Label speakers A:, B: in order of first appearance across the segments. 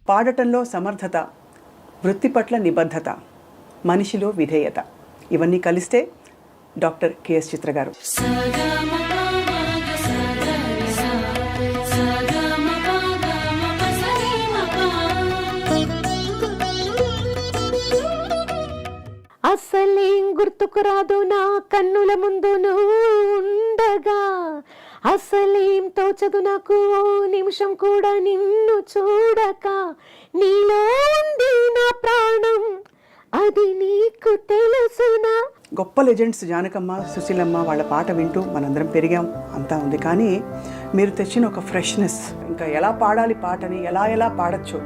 A: పాడటంలో సమర్థత, వృత్తి పట్ల నిబద్ధత, మనిషిలో విధేయత ఇవన్నీ కలిస్తే డాక్టర్ కెఎస్ చిత్ర గారు.
B: అసలేం గుర్తుకు రాదు నా కన్నుల ముందు నువ్వు ఉండగా, అసలేం తోచదు నాకు ఓ నిమిషం కూడా నిన్ను చూడక, నీలో ఉంది నా ప్రాణం అది నీకు తెలుసునా.
A: గొప్ప లెజెండ్స్ జానకమ్మ, సుశీలమ్మ వాళ్ళ పాట వింటూ మనందరం పెరిగాం, అంతా ఉంది. కానీ మీరు తెచ్చిన ఒక ఫ్రెష్నెస్, ఇంకా ఎలా పాడాలి పాటని, ఎలా పాడచ్చు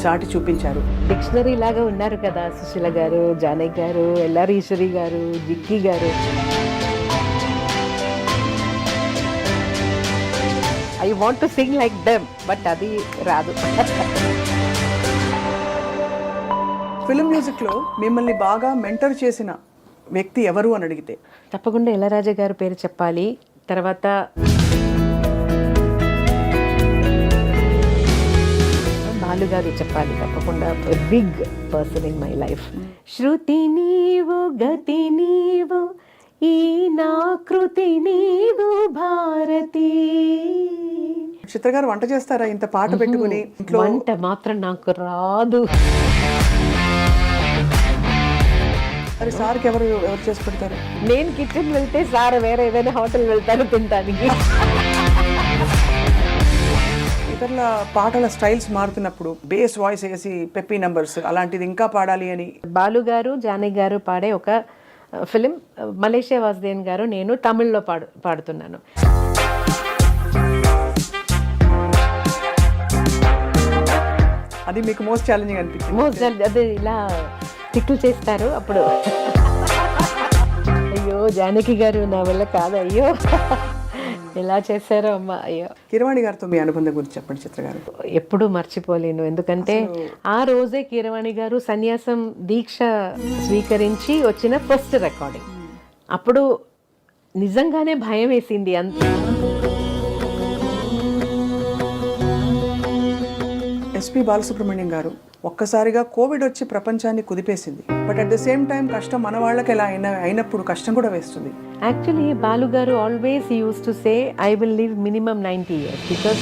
A: చాటి చూపించారు.
B: డిక్షనరీ లాగా ఉన్నారు కదా సుశీల గారు, జానకి గారు, ఎల్ఆర్ ఈశ్వరి గారు, జిక్కి గారు. I want to sing like them, but అది రాదు.
A: ఫిల్మ్ మ్యూజిక్లో మిమ్మల్ని బాగా మెంటర్ చేసిన వ్యక్తి ఎవరు అని అడిగితే
B: తప్పకుండా ఇళయరాజా గారి పేరు చెప్పాలి. తర్వాత బాలు గారు చెప్పాలి తప్పకుండా. Big person in my life. శృతి నీవు గతి నీవు ఈ నా కృతి నీవు భారతి.
A: చిత్ర గారు వంట చేస్తారా ఇంత పాట పెట్టుకుని?
B: వంట మాత్రం నాకు రాదు.
A: మరి సార్కి ఎవరు చేసి పెడతారు?
B: నేను కిచెన్ వెళ్తే సార్ వేరే ఏదైనా హోటల్ వెళ్తాను తినడానికి.
A: ఇతరుల పాటల స్టైల్స్ మారుతున్నప్పుడు బేస్ వాయిస్ వేసి పెప్పీ నంబర్స్ అలాంటిది ఇంకా పాడాలి అని
B: బాలు గారు, జానకి గారు పాడే ఒక ఫిలిం, మలేషియా వాసుదేవన్ గారు, నేను తమిళ్లో పాడుతున్నాను.
A: అది మీకు మోస్ట్ ఛాలెంజింగ్ అనిపించింది?
B: అది ఇలా తిట్లు చేస్తారు అప్పుడు. అయ్యో జానకి గారు నా వల్ల కాదు, అయ్యో ఎలా చేశారో అమ్మ, అయ్యో.
A: కీరవాణి గారితో మీ అనుబంధం గురించి చెప్పండి చిత్ర గారు.
B: ఎప్పుడూ మర్చిపోలేను, ఎందుకంటే ఆ రోజే కీరవాణి గారు సన్యాసం దీక్ష స్వీకరించి వచ్చిన ఫస్ట్ రికార్డింగ్. అప్పుడు నిజంగానే భయం వేసింది.
A: ఎస్పి బాలసుబ్రహ్మణ్యం గారు, ఒక్కసారిగా కోవిడ్ వచ్చి ప్రపంచాన్ని కుదిపేసింది. But at the same time కష్టం మన వాళ్ళకి ఎలా అయినప్పుడు కష్టం కూడా వేస్తుంది.
B: యాక్చువల్లీ బాలు గారు always use to say I will live minimum 90 years because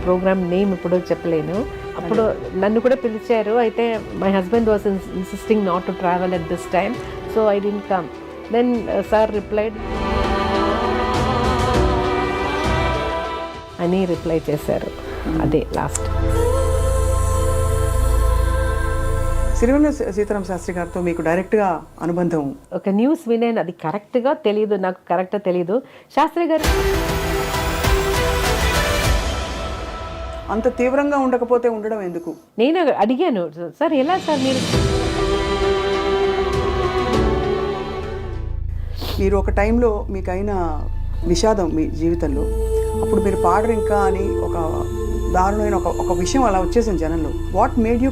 B: program name ఇప్పుడు చెప్పలేను. అప్పుడు నన్ను కూడా పిలిచారు, అయితే my husband was insisting not to travel at this time, so I didn't come. Then sir replied అని రిప్లై చేశారు. అదే లాస్ట్.
A: సిరివెన్నెల సీతారామ శాస్త్రి గారితో మీకు డైరెక్ట్గా అనుబంధం?
B: ఒక న్యూస్ వినేను, అది కరెక్ట్గా తెలియదు, నాకు కరెక్ట్గా తెలియదు. శాస్త్రి గారు
A: అంత తీవ్రంగా ఉండకపోతే ఉండడం ఎందుకు?
B: నేను అడిగాను, సార్ ఎలా సార్
A: మీరు ఒక టైంలో మీకైన విషాదం మీ జీవితంలో, అప్పుడు మీరు పాడరు ఇంకా అని ఒక దారుణమైన ఒక విషయం అలా వచ్చేసింది జనంలో. What made you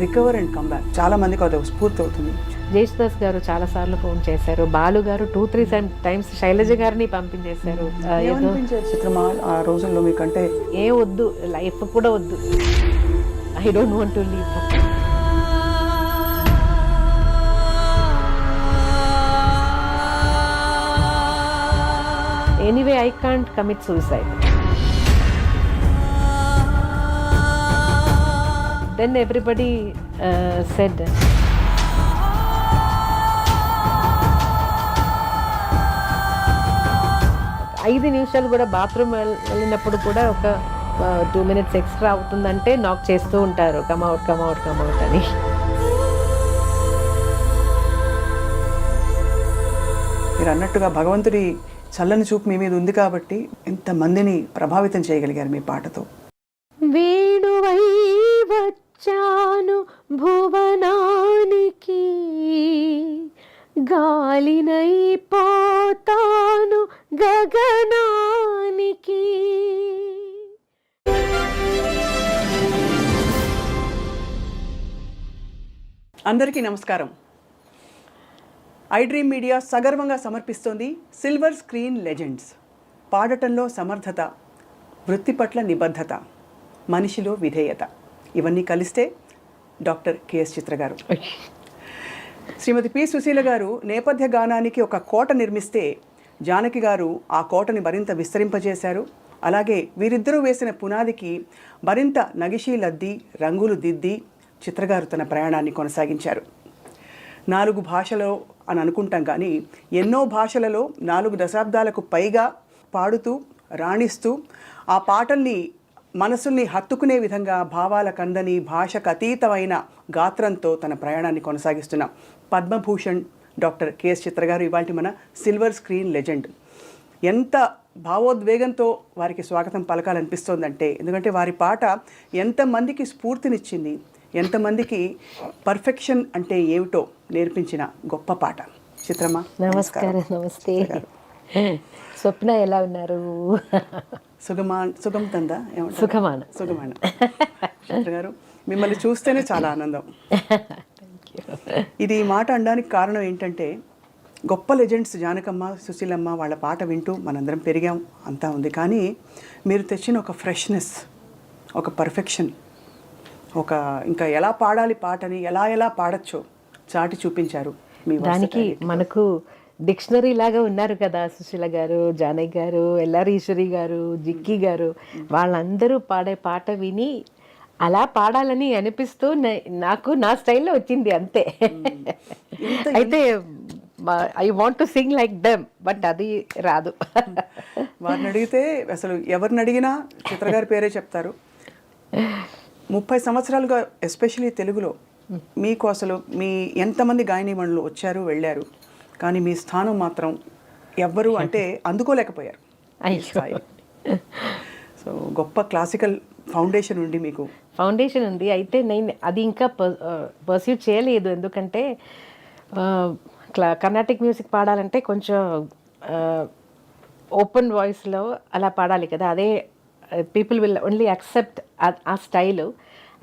A: recover and come back? చాలా మందికి అది స్ఫూర్తి అవుతుంది.
B: జేసుదాస్ గారు చాలా సార్లు ఫోన్ చేశారు, బాలు గారు 2-3 టైమ్స్ శైలజ గారిని పంపించేశారు.
A: చిత్రమా ఆ రోజుల్లో మీకంటే
B: ఏ వద్దు, లైఫ్ కూడా వద్దు, I don't want to leave. Anyway, I can't commit suicide. Then everybody said, 5 నిమిషాలు కూడా బాత్రూమ్ వెళ్ళినప్పుడు కూడా ఒక 2 minutes ఎక్స్ట్రా అవుతుందంటే నాక్ చేస్తూ ఉంటారు, కమ్అవుట్ అని.
A: మీరు అన్నట్టుగా భగవంతుడి చల్లని చూపు మీ మీద ఉంది కాబట్టి ఎంతమందిని ప్రభావితం చేయగలిగారు మీ పాటతో.
B: వేణువై వచ్చాను భువనానికి, గాలినై పోతాను గగనానికి.
A: అందరికీ నమస్కారం. ఐ డ్రీమ్ మీడియా సగర్వంగా సమర్పిస్తోంది సిల్వర్ స్క్రీన్ లెజెండ్స్. పాడటంలో సమర్థత, వృత్తి పట్ల నిబద్ధత, మనిషిలో విధేయత, ఇవన్నీ కలిస్తే డాక్టర్ కెఎస్ చిత్ర గారు. శ్రీమతి పి సుశీల గారు నేపథ్య గానానికి ఒక కోట నిర్మిస్తే జానకి గారు ఆ కోటని మరింత విస్తరింపజేశారు. అలాగే వీరిద్దరూ వేసిన పునాదికి మరింత నగిషీలద్ది, రంగులు దిద్ది చిత్రగారు తన ప్రయాణాన్ని కొనసాగించారు. 4 భాషలో అని అనుకుంటాం కానీ ఎన్నో భాషలలో 4 దశాబ్దాలకు పైగా పాడుతూ రాణిస్తూ ఆ పాటల్ని మనసుల్ని హత్తుకునే విధంగా భావాల కందని భాషకు అతీతమైన గాత్రంతో తన ప్రయాణాన్ని కొనసాగిస్తున్న పద్మభూషణ్ డాక్టర్ కెఎస్ చిత్ర గారు ఇవాళ మన సిల్వర్ స్క్రీన్ లెజెండ్. ఎంత భావోద్వేగంతో వారికి స్వాగతం పలకాలనిపిస్తోందంటే, ఎందుకంటే వారి పాట ఎంతమందికి స్ఫూర్తినిచ్చింది, ఎంతమందికి పర్ఫెక్షన్ అంటే ఏమిటో నేర్పించిన గొప్ప పాట. చిత్రమ్మ
B: నమస్కారం. నమస్తే స్వప్న, ఎలా ఉన్నారు?
A: సుగం తందా
B: సుఖమాన.
A: చిత్ర గారు మిమ్మల్ని చూస్తేనే చాలా ఆనందం. ఇది ఈ మాట అనడానికి కారణం ఏంటంటే, గొప్ప లెజెండ్స్ జానకమ్మ, సుశీలమ్మ వాళ్ళ పాట వింటూ మనందరం పెరిగాం, అంతా ఉంది. కానీ మీరు తెచ్చిన ఒక ఫ్రెష్నెస్, ఒక పర్ఫెక్షన్, ఒక ఇంకా ఎలా పాడాలి పాటని ఎలా పాడచ్చో చాటి చూపించారు. మీ
B: దానికి మనకు డిక్షనరీ లాగా ఉన్నారు కదా సుశీల గారు, జానకి గారు, ఎల్ఆర్ ఈశ్వరి గారు, జిక్కి గారు. వాళ్ళందరూ పాడే పాట విని అలా పాడాలని అనిపిస్తూ నాకు నా స్టైల్లో వచ్చింది అంతే. అయితే I want to sing like them, but అది రాదు.
A: వారిని అడిగితే అసలు ఎవరిని అడిగినా చిత్రగారి పేరే చెప్తారు. 30 సంవత్సరాలుగా ఎస్పెషలీ తెలుగులో మీకు అసలు మీ ఎంతమంది గాయనీమణులు వచ్చారు వెళ్ళారు, కానీ మీ స్థానం మాత్రం ఎవ్వరు అంటే అందుకోలేకపోయారు. సో గొప్ప క్లాసికల్ ఫౌండేషన్ ఉంది మీకు.
B: ఫౌండేషన్ ఉంది, అయితే నేను అది ఇంకా పర్స్యూ చేయలేదు. ఎందుకంటే కర్ణాటిక్ మ్యూజిక్ పాడాలంటే కొంచెం ఓపెన్ వాయిస్లో అలా పాడాలి కదా, అదే పీపుల్ విల్ ఓన్లీ యాక్సెప్ట్ ఆ స్టైలు.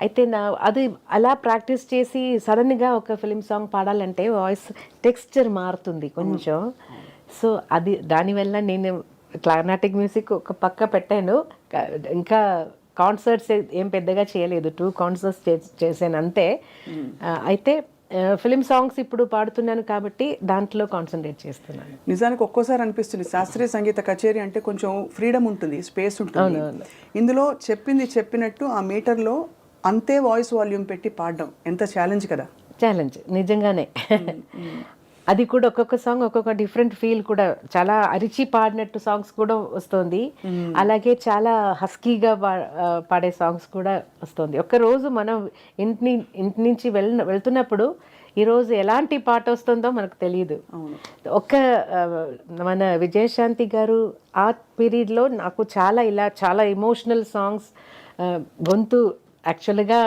B: అయితే అది అలా ప్రాక్టీస్ చేసి సడన్గా ఒక ఫిలిం సాంగ్ పాడాలంటే వాయిస్ టెక్స్చర్ మారుతుంది కొంచెం. సో అది దానివల్ల నేను కర్ణాటిక్ మ్యూజిక్ ఒక పక్క పెట్టాను. ఇంకా కాన్సర్ట్స్ ఏం పెద్దగా చేయలేదు, 2 కాన్సర్ట్స్ చేశాను అంతే. అయితే ఫిలిం సాంగ్స్ ఇప్పుడు పాడుతున్నాను కాబట్టి దాంట్లో కాన్సన్ట్రేట్ చేస్తున్నాను.
A: నిజానికి ఒక్కోసారి అనిపిస్తుంది శాస్త్రీయ సంగీత కచేరీ అంటే కొంచెం ఫ్రీడమ్ ఉంటుంది, స్పేస్ ఉంటుంది. ఇందులో చెప్పింది చెప్పినట్టు ఆ మీటర్లో అంతే వాయిస్ వాల్యూమ్ పెట్టి పాడడం ఎంత ఛాలెంజ్ కదా.
B: ఛాలెంజ్ నిజంగానే. అది కూడా ఒక్కొక్క సాంగ్ ఒక్కొక్క డిఫరెంట్ ఫీల్ కూడా, చాలా అరిచి పాడినట్టు సాంగ్స్ కూడా వస్తుంది, అలాగే చాలా హస్కీగా పాడే సాంగ్స్ కూడా వస్తుంది. ఒక్కరోజు మనం ఇంటి నుంచి వెళ్తున్నప్పుడు ఈరోజు ఎలాంటి పాట వస్తుందో మనకు తెలియదు. మన విజయశాంతి గారు ఆ పీరియడ్లో నాకు చాలా ఎమోషనల్ సాంగ్స్, గొంతు యాక్చువల్గా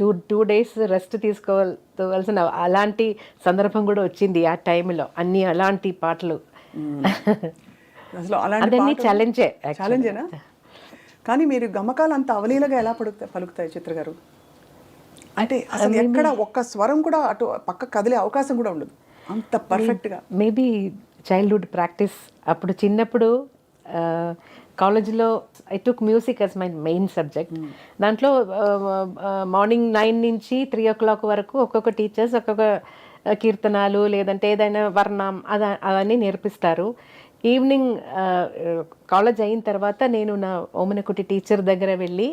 B: 2 days రెస్ట్ తీసుకోవాల్సిన అలాంటి సందర్భం కూడా వచ్చింది ఆ టైంలో. అన్ని అలాంటి పాటలు
A: అసలు
B: అదన్నీ
A: ఛాలెంజేనా? కానీ మీరు గమకాలు అంత అవలీలగా ఎలా పలుకుతాయి చిత్ర గారు? అంటే అసలు ఎక్కడ ఒక్క స్వరం కూడా అటు పక్క కదిలే అవకాశం కూడా ఉండదు, అంత పర్ఫెక్ట్గా.
B: Maybe childhood practice. అప్పుడు చిన్నప్పుడు కాలేజ్లో I took music as my main subject. దాంట్లో మార్నింగ్ 9 నుంచి 3 o'clock వరకు ఒక్కొక్క టీచర్స్ ఒక్కొక్క కీర్తనాలు లేదంటే ఏదైనా వర్ణం అవన్నీ నేర్పిస్తారు. ఈవినింగ్ కాలేజ్ అయిన తర్వాత నేను నా ఓమనకుటి టీచర్ దగ్గర వెళ్ళి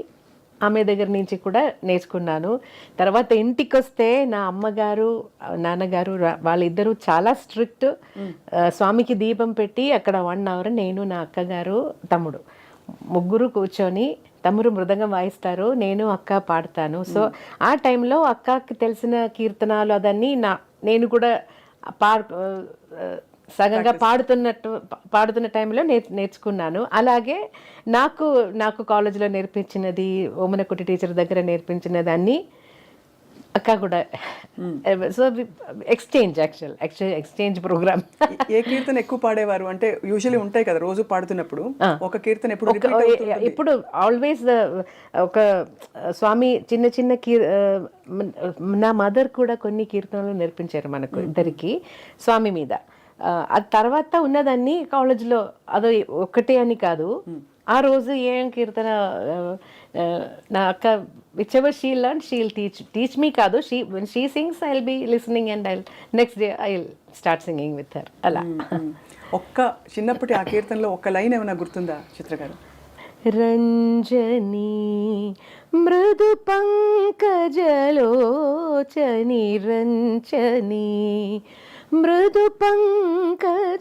B: ఆమె దగ్గర నుంచి కూడా నేర్చుకున్నాను. తర్వాత ఇంటికి వస్తే నా అమ్మగారు నాన్నగారు వాళ్ళిద్దరూ చాలా స్ట్రిక్ట్. స్వామికి దీపం పెట్టి అక్కడ 1 hour నేను నా అక్కగారు తమ్ముడు ముగ్గురు కూర్చొని, తమ్ముడు మృదంగం వాయిస్తారు, నేను అక్క పాడతాను. సో ఆ టైంలో అక్కకి తెలిసిన కీర్తనాలు అదన్నీ నేను కూడా సగంగా పాడుతున్న టైంలో నేర్చుకున్నాను. అలాగే నాకు కాలేజీలో నేర్పించినది, ఓమనకుటి టీచర్ దగ్గర నేర్పించినది అన్నీ అక్క కూడా. So exchange programme.
A: ఏ కీర్తన ఎక్కువ పాడేవారు అంటే యూజువల్లీ ఉంటాయి కదా రోజు పాడుతున్నప్పుడు ఒక కీర్తన
B: ఇప్పుడు ఆల్వేస్ ఒక స్వామి చిన్న నా మదర్ కూడా కొన్ని కీర్తనలు నేర్పించారు మనకు ఇద్దరికి స్వామి మీద. అది తర్వాత ఉన్నదాన్ని కాలేజ్లో అదో ఒక్కటే అని కాదు. ఆ రోజు ఏం కీర్తన నా అక్క whichever she learn she'll teach me కాదు, she sings I will be listening and I next day I will start singing with her అలా.
A: ఒక్క చిన్నప్పటి ఆ కీర్తనలో ఒక్క లైన్ ఏమైనా గుర్తుందా చిత్ర గారు?
B: రంజని మృదు పంకజలోచని రంజని మృదు పంకజలోచని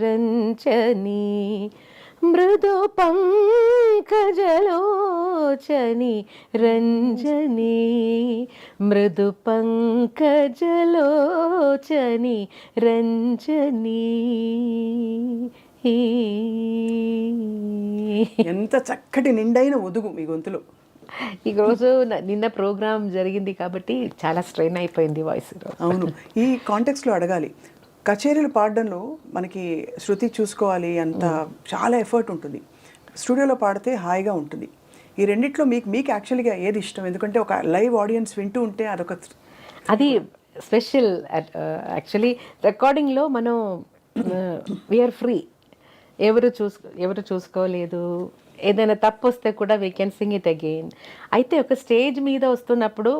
B: రంజని మృదు పంకజలోచని రంజని మృదు పంకజలోచని రంజని.
A: ఎంత చక్కటి నిండైన ఒదుగు మీ గొంతులో.
B: ఈరోజు నిన్న ప్రోగ్రామ్ జరిగింది కాబట్టి చాలా స్ట్రెయిన్ అయిపోయింది వాయిస్.
A: అవును, ఈ కాంటెక్స్లో అడగాలి, కచేరీలు పాడడంలో మనకి శృతి చూసుకోవాలి, అంత చాలా ఎఫర్ట్ ఉంటుంది. స్టూడియోలో పాడితే హాయిగా ఉంటుంది. ఈ రెండిట్లో మీకు యాక్చువల్గా ఏది ఇష్టం? ఎందుకంటే ఒక లైవ్ ఆడియన్స్ వింటూ ఉంటే అదొక
B: అది స్పెషల్. యాక్చువల్లీ రికార్డింగ్లో మనం వీఆర్ ఫ్రీ, ఎవరు చూసుకోలేదు, ఏదైనా తప్పు వస్తే కూడా we can sing it again. అయితే ఒక స్టేజ్ మీద వస్తున్నప్పుడు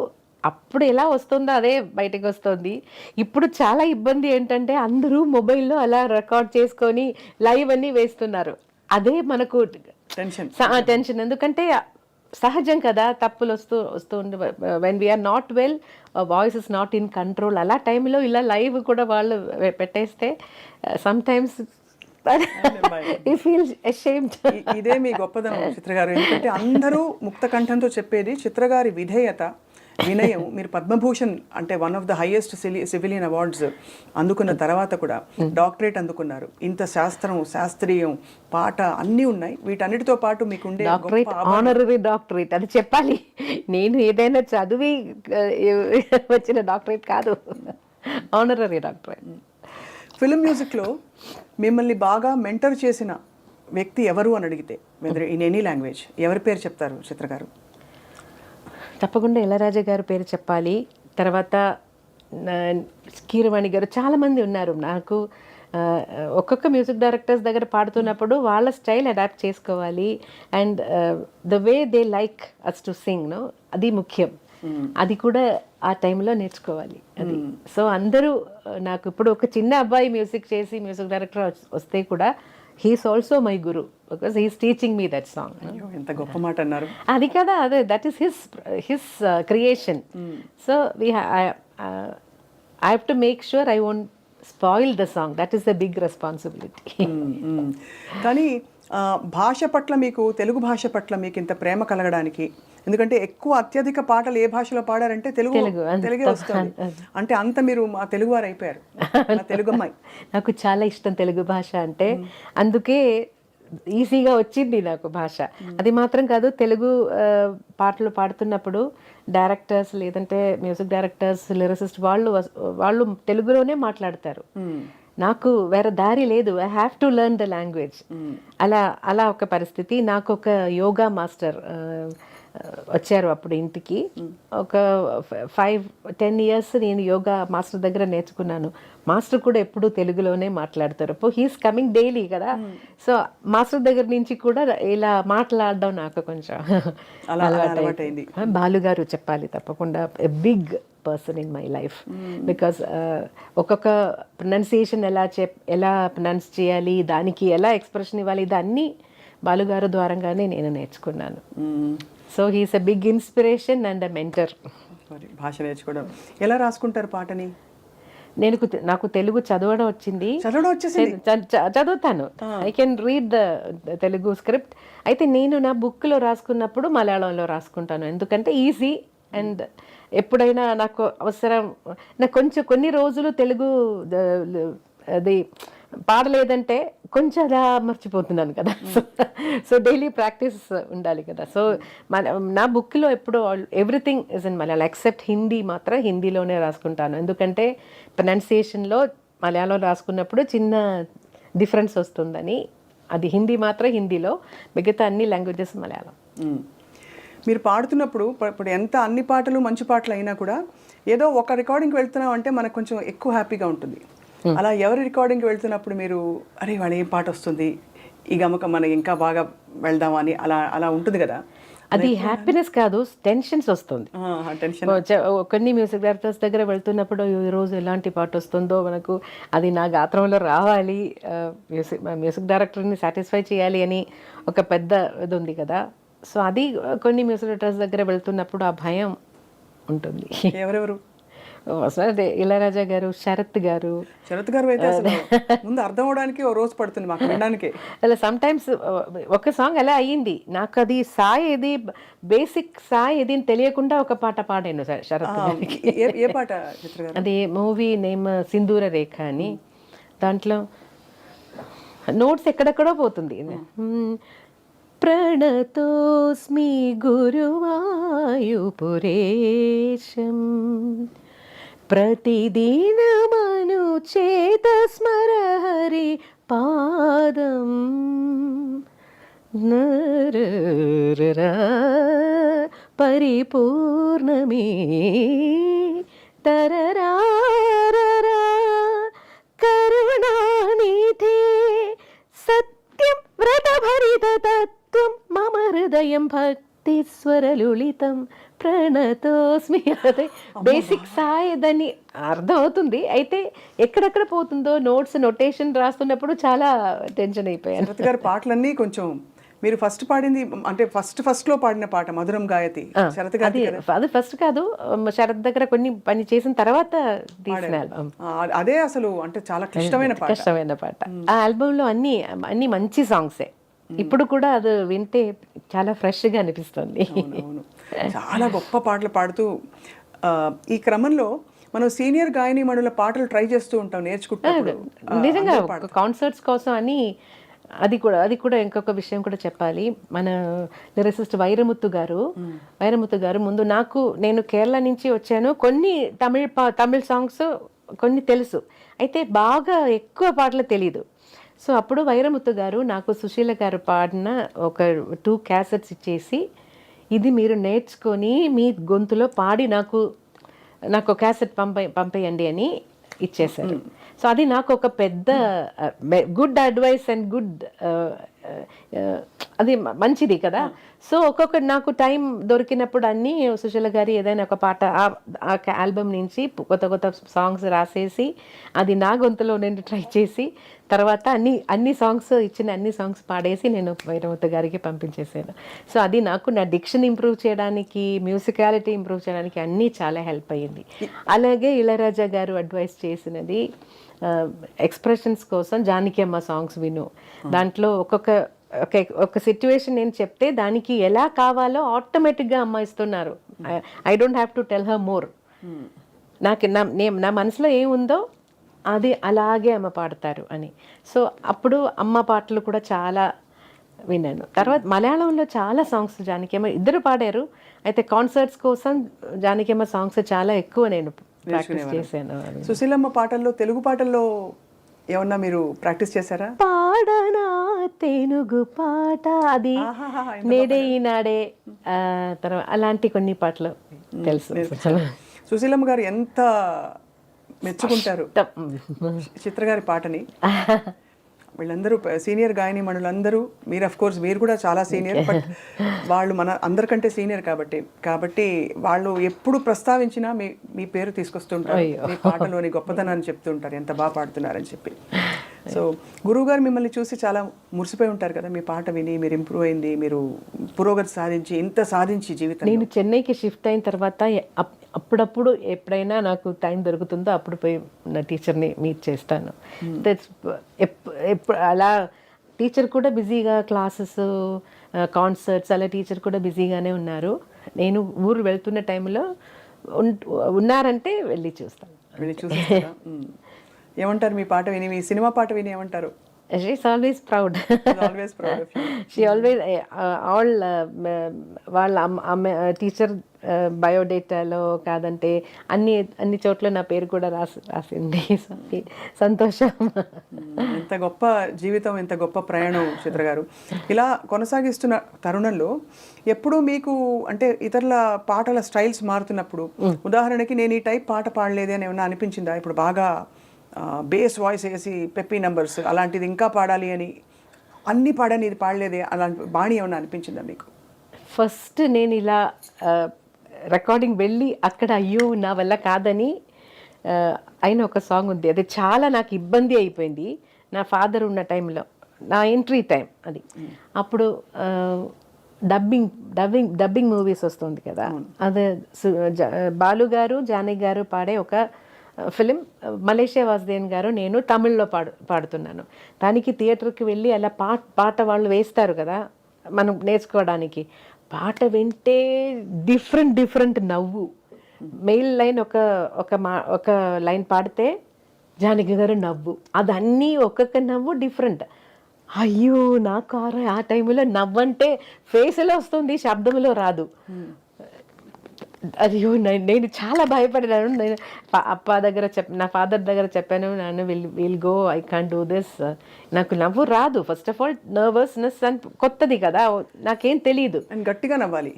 B: అప్పుడు ఎలా వస్తుందో అదే బయటకు వస్తుంది. ఇప్పుడు చాలా ఇబ్బంది ఏంటంటే అందరూ మొబైల్లో అలా రికార్డ్ చేసుకొని లైవ్ అన్నీ వేస్తున్నారు. అదే మనకు టెన్షన్. ఎందుకంటే సహజం కదా, తప్పులు వస్తూ ఉండే. When we're not well, voice is not in control. అలా టైంలో ఇలా లైవ్ కూడా వాళ్ళు పెట్టేస్తే సమ్ టైమ్స్
A: ఇదే మీ గొప్పదనం చిత్ర గారు. ఎందుకంటే అందరూ ముక్త కంఠంతో చెప్పేది చిత్ర గారి విధేయత, వినయం. మీరు పద్మభూషణ్ అంటే one of the highest civilian awards అందుకున్న తర్వాత కూడా డాక్టరేట్ అందుకున్నారు. ఇంత శాస్త్రీయం పాట అన్నీ ఉన్నాయి. వీటన్నిటితో పాటు మీకు ఉండే
B: ఆనరరీ డాక్టరేట్ అది చెప్పాలి. నేను ఏదైనా చదివి వచ్చిన డాక్టరేట్ కాదు, ఆనరరీ డాక్టరేట్.
A: ఫిల్మ్ మ్యూజిక్లో మిమ్మల్ని బాగా మెంటర్ చేసిన వ్యక్తి ఎవరు అని అడిగితే ఇన్ ఎనీ లాంగ్వేజ్ ఎవరి పేరు చెప్తారు చిత్ర గారు?
B: తప్పకుండా ఇళయరాజా గారి పేరు చెప్పాలి. తర్వాత కీరవాణి గారు, చాలామంది ఉన్నారు. నాకు ఒక్కొక్క మ్యూజిక్ డైరెక్టర్స్ దగ్గర పాడుతున్నప్పుడు వాళ్ళ స్టైల్ అడాప్ట్ చేసుకోవాలి. And the way they like us to sing no, అది ముఖ్యం. అది కూడా ఆ టైంలో నేర్చుకోవాలి. అది సో అందరూ నాకు ఇప్పుడు ఒక చిన్న అబ్బాయి మ్యూజిక్ చేసి మ్యూజిక్ డైరెక్టర్ వస్తే కూడా he's also my guru, because he's teaching me that song.
A: ఎంత గొప్ప మాట అన్నారు.
B: అది కదా, అదే that is his creation. So I have to make sure I won't spoil the song. That is the big responsibility.
A: కానీ భాష పట్ల మీకు, తెలుగు భాష పట్ల మీకు ఇంత ప్రేమ కలగడానికి, ఎందుకంటే ఎక్కువ అత్యధిక పాటలు ఏ భాషలో పాడారంటే తెలుగే వస్తుంది. అంటే అంత మీరు మా తెలుగు వారు అయిపోయారు, తెలుగు అమ్మాయి.
B: నాకు చాలా ఇష్టం తెలుగు భాష అంటే, అందుకే ఈజీగా వచ్చింది నాకు భాష. అది మాత్రం కాదు, తెలుగు పాటలు పాడుతున్నప్పుడు డైరెక్టర్స్ లేదంటే మ్యూజిక్ డైరెక్టర్స్, లిరిసిస్ట్ వాళ్ళు తెలుగులోనే మాట్లాడతారు. నాకు వేరే దారి లేదు, I have to learn the language. అలా ఒక పరిస్థితి. నాకు ఒక యోగా మాస్టర్ వచ్చారు అప్పుడు ఇంటికి. ఒక 5-10 ఇయర్స్ నేను యోగా మాస్టర్ దగ్గర నేర్చుకున్నాను. మాస్టర్ కూడా ఎప్పుడు తెలుగులోనే మాట్లాడతారు. హీస్ కమింగ్ డైలీ కదా, సో మాస్టర్ దగ్గర నుంచి కూడా ఇలా మాట్లాడడం నాకు కొంచెం అలవాటైంది. బాలుగారు చెప్పాలి తప్పకుండా, big person in my life. Because ఒక్కొక్క ప్రొనౌన్సియేషన్ ఎలా ప్రొనౌన్స్ చేయాలి, దానికి ఎలా ఎక్స్ప్రెషన్ ఇవ్వాలి, ఇదన్నీ బాలుగారు ద్వారంగానే నేను నేర్చుకున్నాను. So he's a big inspiration and a mentor.
A: భాష నేర్చుకోవడం ఎలా రాసుకుంటారు పాటని?
B: నాకు తెలుగు చదవడం వచ్చింది, చదువుతాను. I can read the Telugu script. అయితే నేను నా బుక్లో రాసుకున్నప్పుడు మలయాళంలో రాసుకుంటాను, ఎందుకంటే ఈజీ. అండ్ ఎప్పుడైనా నాకు అవసరం, నాకు కొన్ని రోజులు తెలుగు అది పాడలేదంటే కొంచెం అలా మర్చిపోతున్నాను కదా. సో డైలీ ప్రాక్టీస్ ఉండాలి కదా. సో నా బుక్లో ఎప్పుడు everything is in Malayalam except Hindi. మాత్రం హిందీలోనే రాసుకుంటాను, ఎందుకంటే ప్రొనౌన్సియేషన్లో మలయాళం రాసుకున్నప్పుడు చిన్న డిఫరెన్స్ వస్తుందని. అది హిందీ మాత్రం హిందీలో, మిగతా అన్ని లాంగ్వేజెస్ మలయాళం.
A: మీరు పాడుతున్నప్పుడు ఇప్పుడు ఎంత అన్ని పాటలు మంచి పాటలు అయినా కూడా ఏదో ఒక రికార్డింగ్కి వెళ్తున్నాం అంటే మనకు కొంచెం ఎక్కువ హ్యాపీగా ఉంటుంది. అలా ఎవరి రికార్డింగ్కి వెళ్తున్నప్పుడు మీరు అరే వాళ్ళు ఏం పాట వస్తుంది, ఈ గమకం మనం ఇంకా బాగా వెళ్దాం అని అలా అలా ఉంటుంది కదా?
B: అది హ్యాపీనెస్ కాదు, టెన్షన్స్ వస్తుంది.
A: టెన్షన్.
B: కొన్ని మ్యూజిక్ డైరెక్టర్స్ దగ్గర వెళ్తున్నప్పుడు ఈరోజు ఎలాంటి పాట వస్తుందో మనకు అది నా గాత్రంలో రావాలి, మ్యూజిక్ డైరెక్టర్ని సాటిస్ఫై చేయాలి అని ఒక పెద్ద ఇది ఉంది కదా. సో అది కొన్ని మ్యూజిక్ డైరెక్టర్స్ దగ్గర వెళ్తున్నప్పుడు ఆ భయం ఉంటుంది.
A: ఎవరెవరు?
B: అదే ఇళయరాజా గారు, శరత్ గారు.
A: శరత్ గారు అయితే అసలు ముందు అర్థం అవడానికి ఓ రోజు పడుతుంది మాకు వినడానికి.
B: అలా సమ్ టైమ్స్ ఒక సాంగ్ అలా అయ్యింది, నాకు అది సాయి ఏది బేసిక్ సాయి ఏది అని తెలియకుండా ఒక పాట పాడాను శరత్ గారికి.
A: ఏ పాట చిత్ర గారు?
B: అది మూవీ నేమ్ సింధూర రేఖ అని. దాంట్లో నోట్స్ ఎక్కడెక్కడో పోతుంది. ప్రణతోస్మి గురువాయుపురేశం ప్రతిదినమను చేత స్మర హరి పాదం పరిపూర్ణమే తరరారరా కరుణానిధే సత్యం వ్రతభరిత తత్వం మమ హృదయం భక్తి స్వరలులితం ప్రణతోస్మి. అదే బేసిక్ సాయి దాన్ని అర్థం అవుతుంది, అయితే ఎక్కడెక్కడ పోతుందో నోట్స్ నొటేషన్ రాస్తున్నప్పుడు చాలా టెన్షన్ అయిపోయాను.
A: శరత్ గారి పాటలన్నీ కొంచెం మీరు ఫస్ట్ పాడింది అంటే ఫస్ట్ లో పాడిన పాట మధురం గాయతి శరత్ గారి.
B: అది ఫస్ట్ కాదు, శరత్ దగ్గర కొన్ని పని చేసిన తర్వాత తీసిన ఆల్బమ్.
A: అదే అసలు అంటే చాలా కష్టమైన
B: పాట. ఆ ఆల్బమ్ లో అన్ని మంచి సాంగ్సే. ఇప్పుడు కూడా అది వింటే చాలా ఫ్రెష్ గా అనిపిస్తుంది.
A: చాలా గొప్ప పాటలు పాడుతూ ఈ క్రమంలో మనం సీనియర్ గాయని మణుల పాటలు ట్రై చేస్తూ ఉంటాం నేర్చుకుంటాం.
B: నిజంగా కాన్సర్ట్స్ కోసం అని. అది కూడా ఇంకొక విషయం కూడా చెప్పాలి. మన లిరిసిస్ట్ వైరముత్తు గారు ముందు నేను కేరళ నుంచి వచ్చాను, కొన్ని తమిళ్ సాంగ్స్ కొన్ని తెలుసు, అయితే బాగా ఎక్కువ పాటలు తెలీదు. సో అప్పుడు వైరముత్తు గారు నాకు సుశీల గారు పాడిన ఒక 2 క్యాసెట్స్ ఇచ్చేసి, ఇది మీరు నేర్చుకొని మీ గొంతులో పాడి నాకు క్యాసెట్ పంపేయండి అని ఇచ్చేశారు. సో అది నాకు ఒక పెద్ద గుడ్ అడ్వైస్ అండ్ గుడ్ అది మంచిది కదా. సో ఒక్కొక్కటి నాకు టైం దొరికినప్పుడు అన్నీ సుశీల గారి ఏదైనా ఒక పాట ఆ ఆల్బమ్ నుంచి కొత్త సాంగ్స్ రాసేసి అది నా గొంతులో నేను ట్రై చేసి తర్వాత అన్ని సాంగ్స్ పాడేసి నేను వైరముత్తు గారికి పంపించేసాను. సో అది నాకు నా డిక్షన్ ఇంప్రూవ్ చేయడానికి, మ్యూజికాలిటీ ఇంప్రూవ్ చేయడానికి అన్నీ చాలా హెల్ప్ అయ్యింది. అలాగే ఇళయరాజా గారు అడ్వైస్ చేసినది ఎక్స్ప్రెషన్స్ కోసం జానకి అమ్మ సాంగ్స్ విను, దాంట్లో ఒక సిచ్యువేషన్ నేను చెప్తే దానికి ఎలా కావాలో ఆటోమేటిక్గా అమ్మ ఇస్తున్నారు. I don't have to tell her more. నాకు నా మనసులో ఏముందో అది అలాగే అమ్మ పాడతారు అని. సో అప్పుడు అమ్మ పాటలు కూడా చాలా విన్నాను. తర్వాత మలయాళంలో చాలా సాంగ్స్ జానకి అమ్మ ఇద్దరు పాడారు, అయితే కాన్సర్ట్స్ కోసం జానకి అమ్మ సాంగ్స్ చాలా ఎక్కువ నేను ప్రాక్టీస్ చేశాను.
A: సుశీలమ్మ పాటల్లో తెలుగు పాటల్లో ఏమన్నా మీరు ప్రాక్టీస్ చేశారా?
B: పాడనా తెలుగు పాట, అది నేడే ఈనాడే, తర్వాత అలాంటి కొన్ని పాటలు తెలుసు.
A: సుశీలమ్మ గారు ఎంత మెచ్చుకుంటారు చిత్ర గారి పాటని. వీళ్ళందరూ సీనియర్ గాయని మణులందరూ, మీరు అఫ్ కోర్స్ మీరు కూడా చాలా సీనియర్, బట్ వాళ్ళు మన అందరికంటే సీనియర్ కాబట్టి వాళ్ళు ఎప్పుడు ప్రస్తావించినా మీ పేరు తీసుకొస్తుంటారు, మీ పాటలోని గొప్పతనాన్ని చెప్తుంటారు, ఎంత బాగా పాడుతున్నారని చెప్పి. సో గురువు గారు మిమ్మల్ని చూసి చాలా మురిసిపోయి ఉంటారు కదా, మీ పాట విని మీరు ఇంప్రూవ్ అయింది, మీరు పురోగతి సాధించి ఇంత సాధించి జీవితం.
B: నేను చెన్నైకి షిఫ్ట్ అయిన తర్వాత అప్పుడప్పుడు ఎప్పుడైనా నాకు టైం దొరుకుతుందో అప్పుడు పోయి నా టీచర్ని మీట్ చేస్తాను. అలా టీచర్ కూడా బిజీగా క్లాసెస్, కాన్సర్ట్స్ అలా టీచర్ కూడా బిజీగానే ఉన్నారు. నేను ఊరు వెళ్తున్న టైంలో ఉన్నారంటే వెళ్ళి చూస్తాను.
A: ఏమంటారు మీ పాట విని, మీ సినిమా పాట విని ఏమంటారు?
B: She's always proud.
A: Always proud of you.
B: She always all వాళ్ళ అమ్మ టీచర్ బయోడేటాలో కాదంటే అన్ని చోట్ల నా పేరు కూడా రాసింది. సంతోషం.
A: ఎంత గొప్ప జీవితం, ఎంత గొప్ప ప్రయాణం చిత్ర గారు. ఇలా కొనసాగిస్తున్న తరుణంలో ఎప్పుడు మీకు అంటే ఇతరుల పాటల స్టైల్స్ మారుతున్నప్పుడు, ఉదాహరణకి నేను ఈ టైప్ పాట పాడలేదే అని ఏమన్నా అనిపించిందా? ఇప్పుడు బాగా బేస్ వాయిస్ వేసి పెప్పీ నంబర్స్ అలాంటిది ఇంకా పాడాలి అని అన్నీ పాడని ఇది పాడలేదే అలాంటి బాణి ఏమన్నా అనిపించిందా మీకు?
B: ఫస్ట్ నేను ఇలా రికార్డింగ్ వెళ్ళి అక్కడ అయ్యో నా వల్ల కాదని అయిన ఒక సాంగ్ ఉంది. అది చాలా నాకు ఇబ్బంది అయిపోయింది. నా ఫాదర్ ఉన్న టైంలో, నా ఎంట్రీ టైం అది. అప్పుడు డబ్బింగ్ మూవీస్ వస్తుంది కదా, అది బాలు గారు జానకి గారు పాడే ఒక ఫిలిం, మలేషియా వాసుదేవన్ గారు నేను తమిళ్లో పాడుతున్నాను. దానికి థియేటర్కి వెళ్ళి అలా పాట వాళ్ళు వేస్తారు కదా మనం నేర్చుకోవడానికి. పాట వింటే డిఫరెంట్ నవ్వు. మెయిల్ లైన్ ఒక లైన్ పాడితే జానకి గారు నవ్వు, అదన్నీ ఒక్కొక్క నవ్వు డిఫరెంట్. అయ్యో నాకు ఆ టైంలో నవ్వంటే ఫేస్లో వస్తుంది, శబ్దంలో రాదు. అయ్యో నేను చాలా భయపడినాను. నేను అప్ప దగ్గర నా ఫాదర్ దగ్గర చెప్పాను, నాన్న will go, I can't do this. నాకు నవ్వు రాదు. ఫస్ట్ ఆఫ్ ఆల్ నర్వస్నెస్ అని కొత్తది కదా, నాకేం తెలియదు.
A: గట్టిగా నవ్వాలి,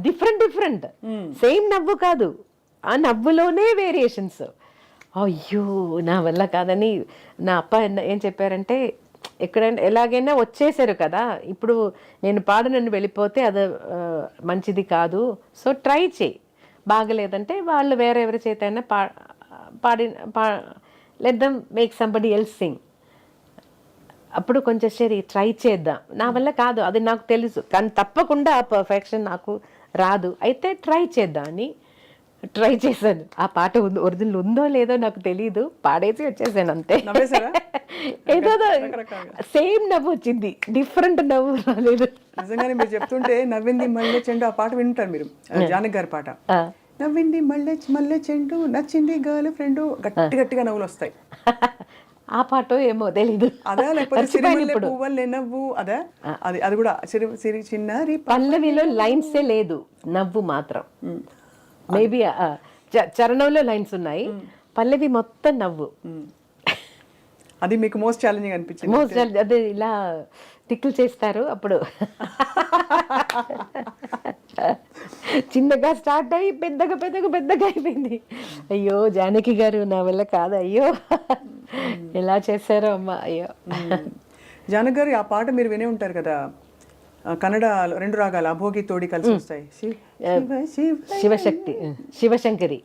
B: డిఫరెంట్ సేమ్ నవ్వు కాదు, ఆ నవ్వులోనే వేరియేషన్స్. అయ్యో నా వల్ల కాదని నా అప్ప ఏం చెప్పారంటే, ఎక్కడైనా ఎలాగైనా వచ్చేసారు కదా, ఇప్పుడు నేను నన్ను వెళ్ళిపోతే అది మంచిది కాదు, సో ట్రై చేయి, బాగలేదంటే వాళ్ళు వేరే ఎవరి చేత అయినా let them make somebody else Singh. అప్పుడు కొంచెం సరే ట్రై చేద్దాం, నా వల్ల కాదు అది నాకు తెలుసు, కానీ తప్పకుండా ఆ పర్ఫెక్షన్ నాకు రాదు, అయితే ట్రై చేద్దాం అని ట్రై చేశాను. ఆ పాట ఒరిజినల్ ఉందో లేదో నాకు తెలియదు, పాడేసి వచ్చేసాను అంతే. ఏదో సేమ్ నవ్వు వచ్చింది, డిఫరెంట్ నవ్వు రాలేదు.
A: నిజంగానే మీరు చెప్తుంటే నవ్వింది మల్లె చెండు ఆ పాట వింటారు మీరు, జానకి గారి పాట. నవ్వింది మల్లె చెండు, నచ్చింది గర్ల్ ఫ్రెండ్, గట్టిగా నవ్వులు వస్తాయి.
B: ఆ పాట ఏమో తెలీదు.
A: అదా లేకపోతే సిరిమల్లె పువ్వులే నవ్వు, అదా? అది కూడా సిరి చిన్నారి
B: పల్లవిలో లైన్సే లేదు, నవ్వు మాత్రం. మేబీ చరణంలో లైన్స్ ఉన్నాయి, పల్లవి మొత్తం నవ్వు.
A: అది మీకు మోస్ట్ ఛాలెంజింగ్ అనిపించింది?
B: అదే ఇలా టిక్కులు చేస్తారు అప్పుడు. చిన్నగా స్టార్ట్ అయ్యి పెద్దగా అయిపోయింది. అయ్యో జానకి గారు నా వల్ల కాదు, అయ్యో ఎలా చేశారో అమ్మ, అయ్యో.
A: జానకి గారు ఆ పాట మీరు వినే ఉంటారు కదా, కన్నడ 2 రాగాలు అభోగి తోడి కలిసి వస్తాయి,
B: శివశంకరి.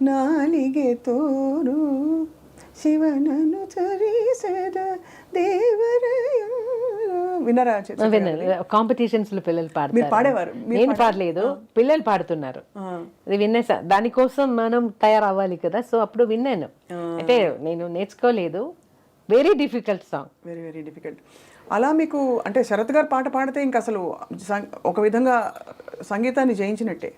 A: నాలిగే తోరు శివనను చరిసద దేవరయ. వినరా?
B: కాంపిటీషన్స్ లో పిల్లలు పాడతారు.
A: పాడేవారు?
B: నేను పాడలేదు, పిల్లలు పాడుతున్నారు. అది విన్నా, దానికోసం మనం తయారవ్వాలి కదా, సో అప్పుడు విన్నాను. అంటే నేను నేర్చుకోలేదు. Very difficult song,
A: very difficult. అలా మీకు అంటే శరత్ గారు పాట పాడితే ఇంక అసలు ఒక విధంగా సంగీతాన్ని జయించినట్టే.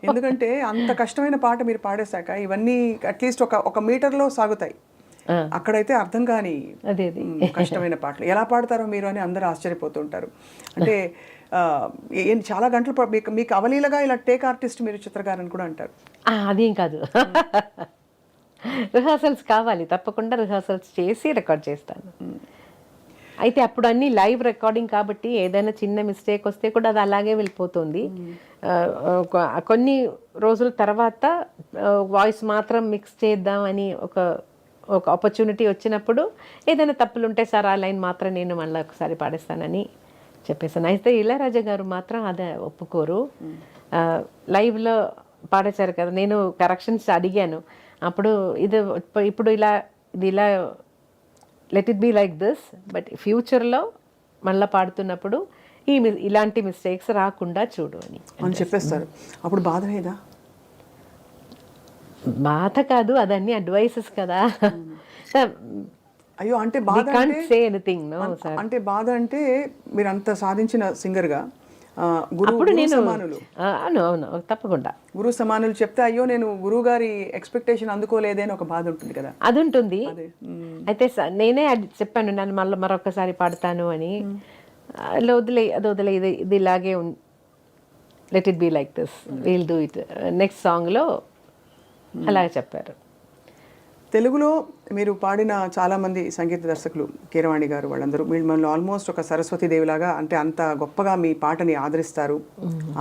A: ఎందుకంటే అంత కష్టమైన పాట మీరు పాడేశాక ఇవన్నీ అట్లీస్ట్ ఒక మీటర్లో సాగుతాయి. అక్కడైతే అర్థం కాని కష్టమైన పాటలు ఎలా పాడతారో మీరు అని అందరూ ఆశ్చర్యపోతుంటారు. అంటే చాలా గంటలు మీకు అవలీలగా ఇలా టేక్ ఆర్టిస్ట్ మీరు చిత్రకారని కూడా అంటారు.
B: అదేం కాదు, రిహార్సల్స్ కావాలి, తప్పకుండా రిహార్సల్స్ చేసి రికార్డ్ చేస్తాను. అయితే అప్పుడు అన్నీ లైవ్ రికార్డింగ్ కాబట్టి ఏదైనా చిన్న మిస్టేక్ వస్తే కూడా అది అలాగే వెళ్ళిపోతుంది. కొన్ని రోజుల తర్వాత వాయిస్ మాత్రం మిక్స్ చేద్దామని ఒక ఆపర్చునిటీ వచ్చినప్పుడు ఏదైనా తప్పులు ఉంటే సార్ ఆ లైన్ మాత్రం నేను మళ్ళీ ఒకసారి పాడేస్తానని చెప్పేసాను. అయితే ఇళయరాజా గారు మాత్రం అదే ఒప్పుకోరు. లైవ్లో పాడేశారు కదా, నేను కరెక్షన్స్ అడిగాను. అప్పుడు ఇప్పుడు ఇలా let it be like this, but ఫ్యూచర్లో మళ్ళీ పాడుతున్నప్పుడు ఇలాంటి మిస్టేక్స్ రాకుండా చూడు అని
A: చెప్పేస్తారు. అప్పుడు బాధ లేదా?
B: బాధ కాదు, అదన్నీ అడ్వైసెస్ కదా.
A: అయ్యో అంటే బాధ
B: సే ఎనీథింగ్ నో సార్.
A: అంటే బాధ అంటే మీరు అంత సాధించిన సింగర్గా
B: అప్పుడు నేను
A: సమానులు
B: అవును అవును తప్పకుండా
A: గురువు సమానులు చెప్తే అయ్యో నేను గురువు గారి ఎక్స్పెక్టేషన్ అందుకోలేదే అని ఒక బాధ ఉంటుంది కదా.
B: అది ఉంటుంది.
A: అదే
B: అయితే నేనే అది చెప్పాను, నన్ను మళ్ళీ మరొకసారి పాడతాను అని. అలా వదిలే, అది వదిలే, ఇది ఇలాగే let it be like this, will do it next సాంగ్లో అలాగే చెప్పారు.
A: తెలుగులో మీరు పాడిన చాలామంది సంగీత దర్శకులు, కీరవాణి గారు, వాళ్ళందరూ మిమ్మల్ని ఆల్మోస్ట్ ఒక సరస్వతీదేవిలాగా, అంటే అంత గొప్పగా మీ పాటని ఆదరిస్తారు,